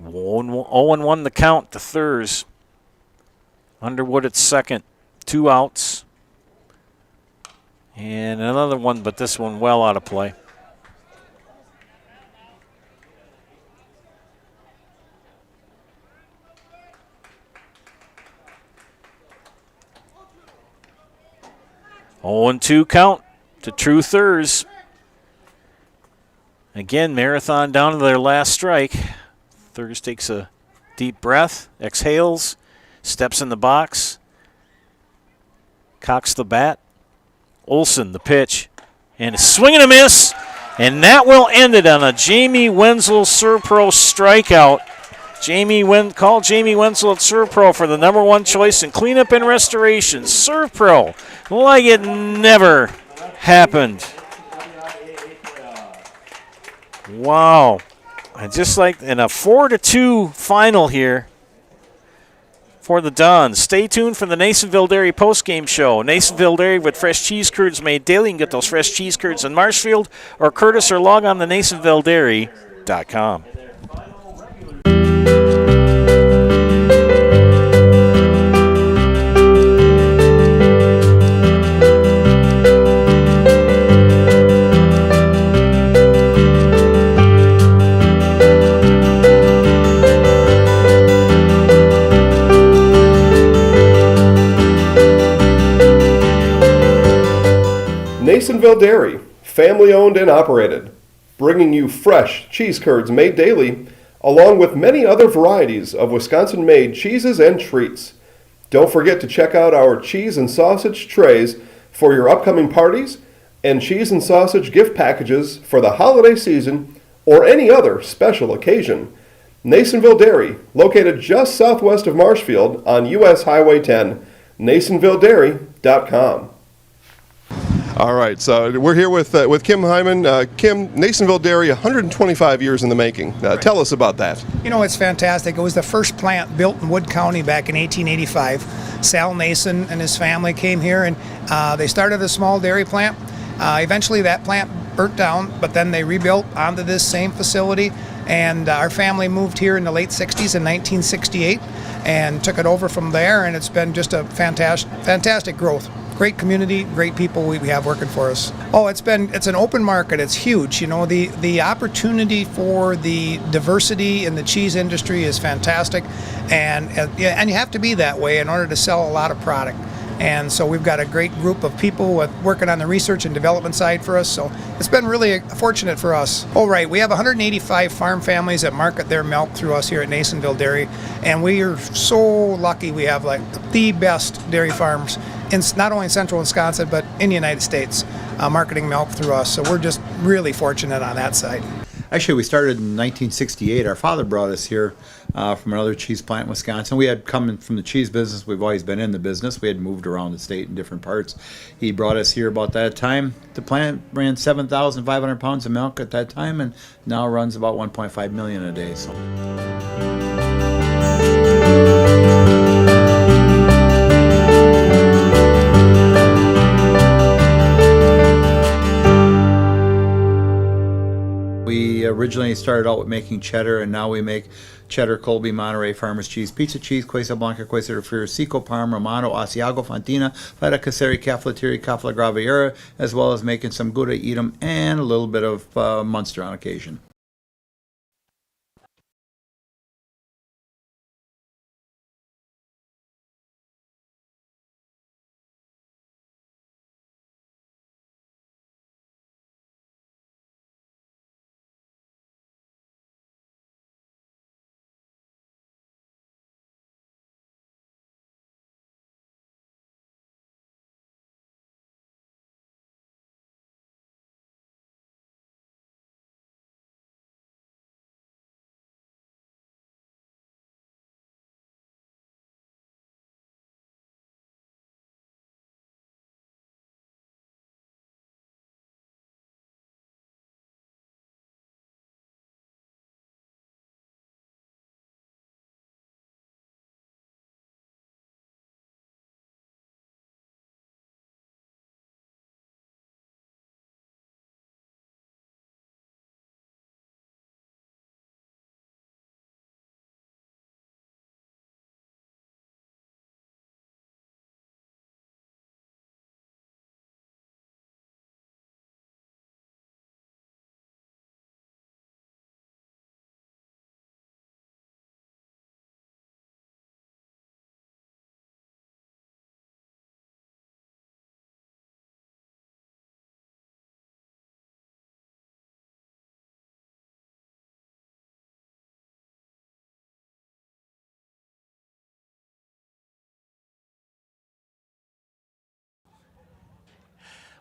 0-1 the count to Thurs. Underwood at second. 2 outs. And another one, but this one well out of play. Oh, and 2 count to True Thurs. Again, Marathon down to their last strike. Thurs takes a deep breath, exhales, steps in the box, cocks the bat. Olson, the pitch, and a swing and a miss, and that will end it on a Jamie Wenzel Servpro strikeout. Call Jamie Wenzel at Servpro for the #1 choice in cleanup and restoration. Servpro, like it never happened. Wow. And just like in a 4-2 final here for the Dons. Stay tuned for the Nasonville Dairy postgame show. Nasonville Dairy with fresh cheese curds made daily. You can get those fresh cheese curds in Marshfield or Curtis, or log on to NasonvilleDairy.com. Nasonville Dairy, family owned and operated, bringing you fresh cheese curds made daily, along with many other varieties of Wisconsin-made cheeses and treats. Don't forget to check out our cheese and sausage trays for your upcoming parties and cheese and sausage gift packages for the holiday season or any other special occasion. Nasonville Dairy, located just southwest of Marshfield on US Highway 10, NasonvilleDairy.com. All right, so we're here with Kim Hyman. Kim, Nasonville Dairy, 125 years in the making. Tell us about that. You know, it's fantastic. It was the first plant built in Wood County back in 1885. Sal Nason and his family came here, and they started a small dairy plant. Eventually that plant burnt down, but then they rebuilt onto this same facility, and our family moved here in the late 60s in 1968 and took it over from there, and it's been just a fantastic growth. Great community, great people we have working for us. Oh, it's an open market. It's huge. You know, the opportunity for the diversity in the cheese industry is fantastic, and you have to be that way in order to sell a lot of product. And so we've got a great group of people working on the research and development side for us. So it's been really fortunate for us. Oh, right. We have 185 farm families that market their milk through us here at Nasonville Dairy. And we are so lucky we have like the best dairy farms in not only in central Wisconsin, but in the United States, marketing milk through us. So we're just really fortunate on that side. Actually, we started in 1968. Our father brought us here from another cheese plant in Wisconsin. We had come from the cheese business. We've always been in the business. We had moved around the state in different parts. He brought us here about that time. The plant ran 7,500 pounds of milk at that time, and now runs about 1.5 million a day. So. We originally started out with making cheddar, and now we make cheddar, Colby, Monterey, Farmers cheese, pizza cheese, Quesa Blanca, Quesa de Friar, Seco, Parm, Romano, Asiago, Fontina, Feta Caseri, Cafetieri, Cafla Graviera, as well as making some Gouda Edam and a little bit of Munster on occasion.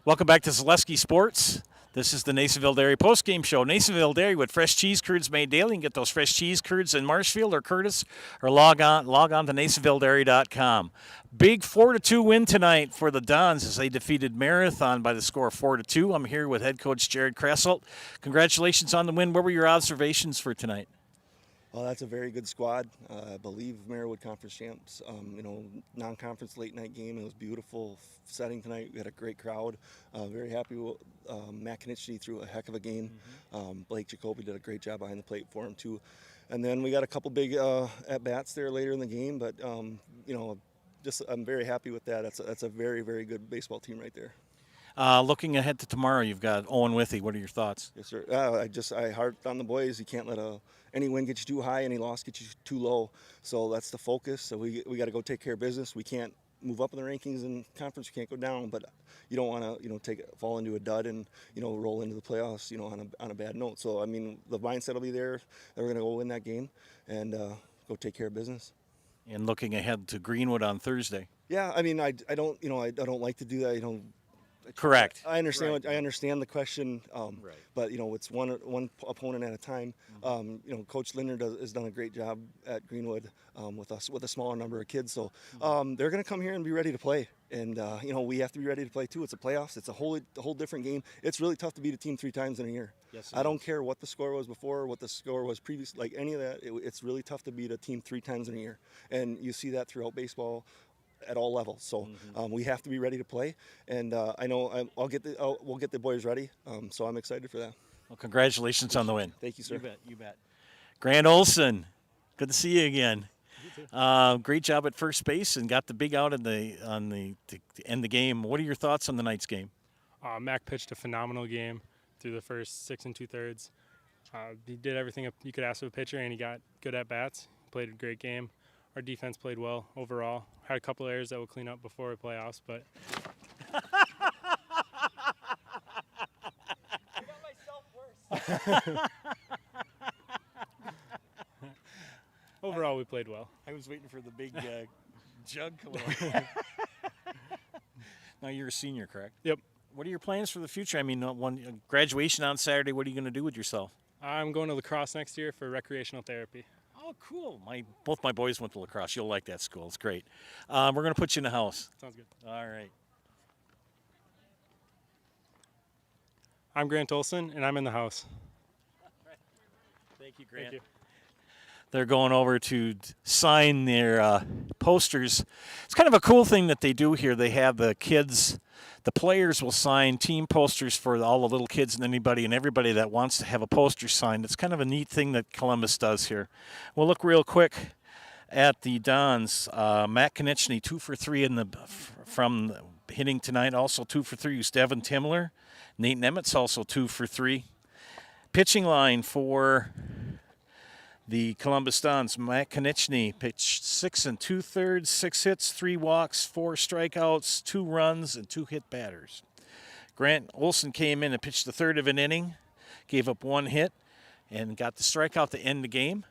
Welcome back to Zaleski Sports. This is the Nasonville Dairy postgame show. Nasonville Dairy with fresh cheese curds made daily. You can get those fresh cheese curds in Marshfield or Curtis, or log on to nasonvilledairy.com. Big 4-2 win tonight for the Dons as they defeated Marathon by the score of 4-2. I'm here with head coach Jared Kresselt. Congratulations on the win. What were your observations for tonight? Well, that's a very good squad. I believe Marywood Conference champs. Non-conference late night game. It was beautiful setting tonight. We had a great crowd. Very happy with Matt Knichny threw a heck of a game. Blake Jacoby did a great job behind the plate for him too. And then we got a couple big at bats there later in the game. But I'm very happy with that. That's a very, very good baseball team right there. Looking ahead to tomorrow, you've got Owen Withy. What are your thoughts? Yes, sir. I harped on the boys. You can't let any win get you too high, any loss get you too low. So that's the focus. So we got to go take care of business. We can't move up in the rankings in conference. We can't go down, but you don't want to fall into a dud and roll into the playoffs on a bad note. So I mean the mindset will be there that we're going to go win that game and go take care of business. And looking ahead to Greenwood on Thursday. Yeah, I mean I don't like to do that. Correct. I understand. I understand the question, but it's one opponent at a time. Coach Linder has done a great job at Greenwood with us with a smaller number of kids. So they're going to come here and be ready to play, and we have to be ready to play too. It's a playoffs. It's a whole different game. It's really tough to beat a team 3 times in a year. Yes, I don't care what the score was before, what the score was previous, like any of that. It's really tough to beat a team 3 times in a year, and you see that throughout baseball at all levels. So we have to be ready to play, and I know we'll get the boys ready. So I'm excited for that. Well, congratulations on the win. Thank you, sir. You bet. Grant Olson, good to see you again. Great job at first base and got the big out to end the game. What are your thoughts on the night's game? Mac pitched a phenomenal game through the first 6 2/3. He did everything you could ask of a pitcher, and he got good at bats. He played a great game. Our defense played well overall. Had a couple errors that we'll clean up before the playoffs, but I got myself worse. Overall, we played well. I was waiting for the big jug coming over. Now you're a senior, correct? Yep. What are your plans for the future? I mean, graduation on Saturday. What are you going to do with yourself? I'm going to lacrosse next year for recreational therapy. Oh, cool. Both my boys went to lacrosse. You'll like that school. It's great. We're going to put you in the house. Sounds good. All right. I'm Grant Olson, and I'm in the house. Thank you, Grant. Thank you. They're going over to sign their posters. It's kind of a cool thing that they do here. They have the kids, the players will sign team posters for all the little kids and everybody that wants to have a poster signed. It's kind of a neat thing that Columbus does here. We'll look real quick at the Dons. Matt Knichny, 2 for 3 from hitting tonight. Also 2 for 3 was Devin Timler. Nate Nemitz also 2 for 3. Pitching line for the Columbus Dons, Matt Knichny pitched 6 2/3, 6 hits, 3 walks, 4 strikeouts, 2 runs, and 2 hit batters. Grant Olson came in and pitched the third of an inning, gave up 1 hit, and got the strikeout to end the game.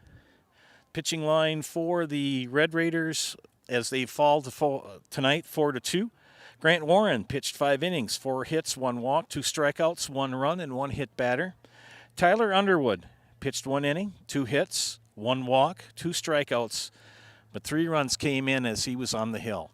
Pitching line for the Red Raiders as they fall to tonight, 4-2. Grant Warren pitched 5 innings, 4 hits, 1 walk, 2 strikeouts, 1 run, and 1 hit batter. Tyler Underwood pitched 1 inning, 2 hits, 1 walk, 2 strikeouts, but 3 runs came in as he was on the hill.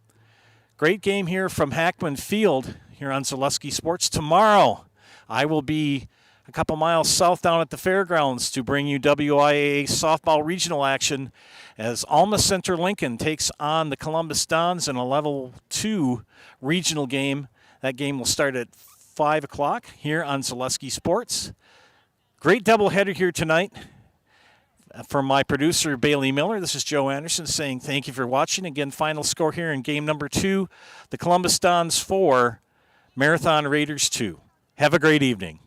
Great game here from Hackman Field here on Zaleski Sports. Tomorrow, I will be a couple miles south down at the fairgrounds to bring you WIAA softball regional action as Alma Center Lincoln takes on the Columbus Dons in a level 2 regional game. That game will start at 5 o'clock here on Zaleski Sports. Great doubleheader here tonight. From my producer, Bailey Miller, this is Joe Anderson saying thank you for watching. Again, final score here in game number 2, the Columbus Dons 4, Marathon Raiders 2. Have a great evening.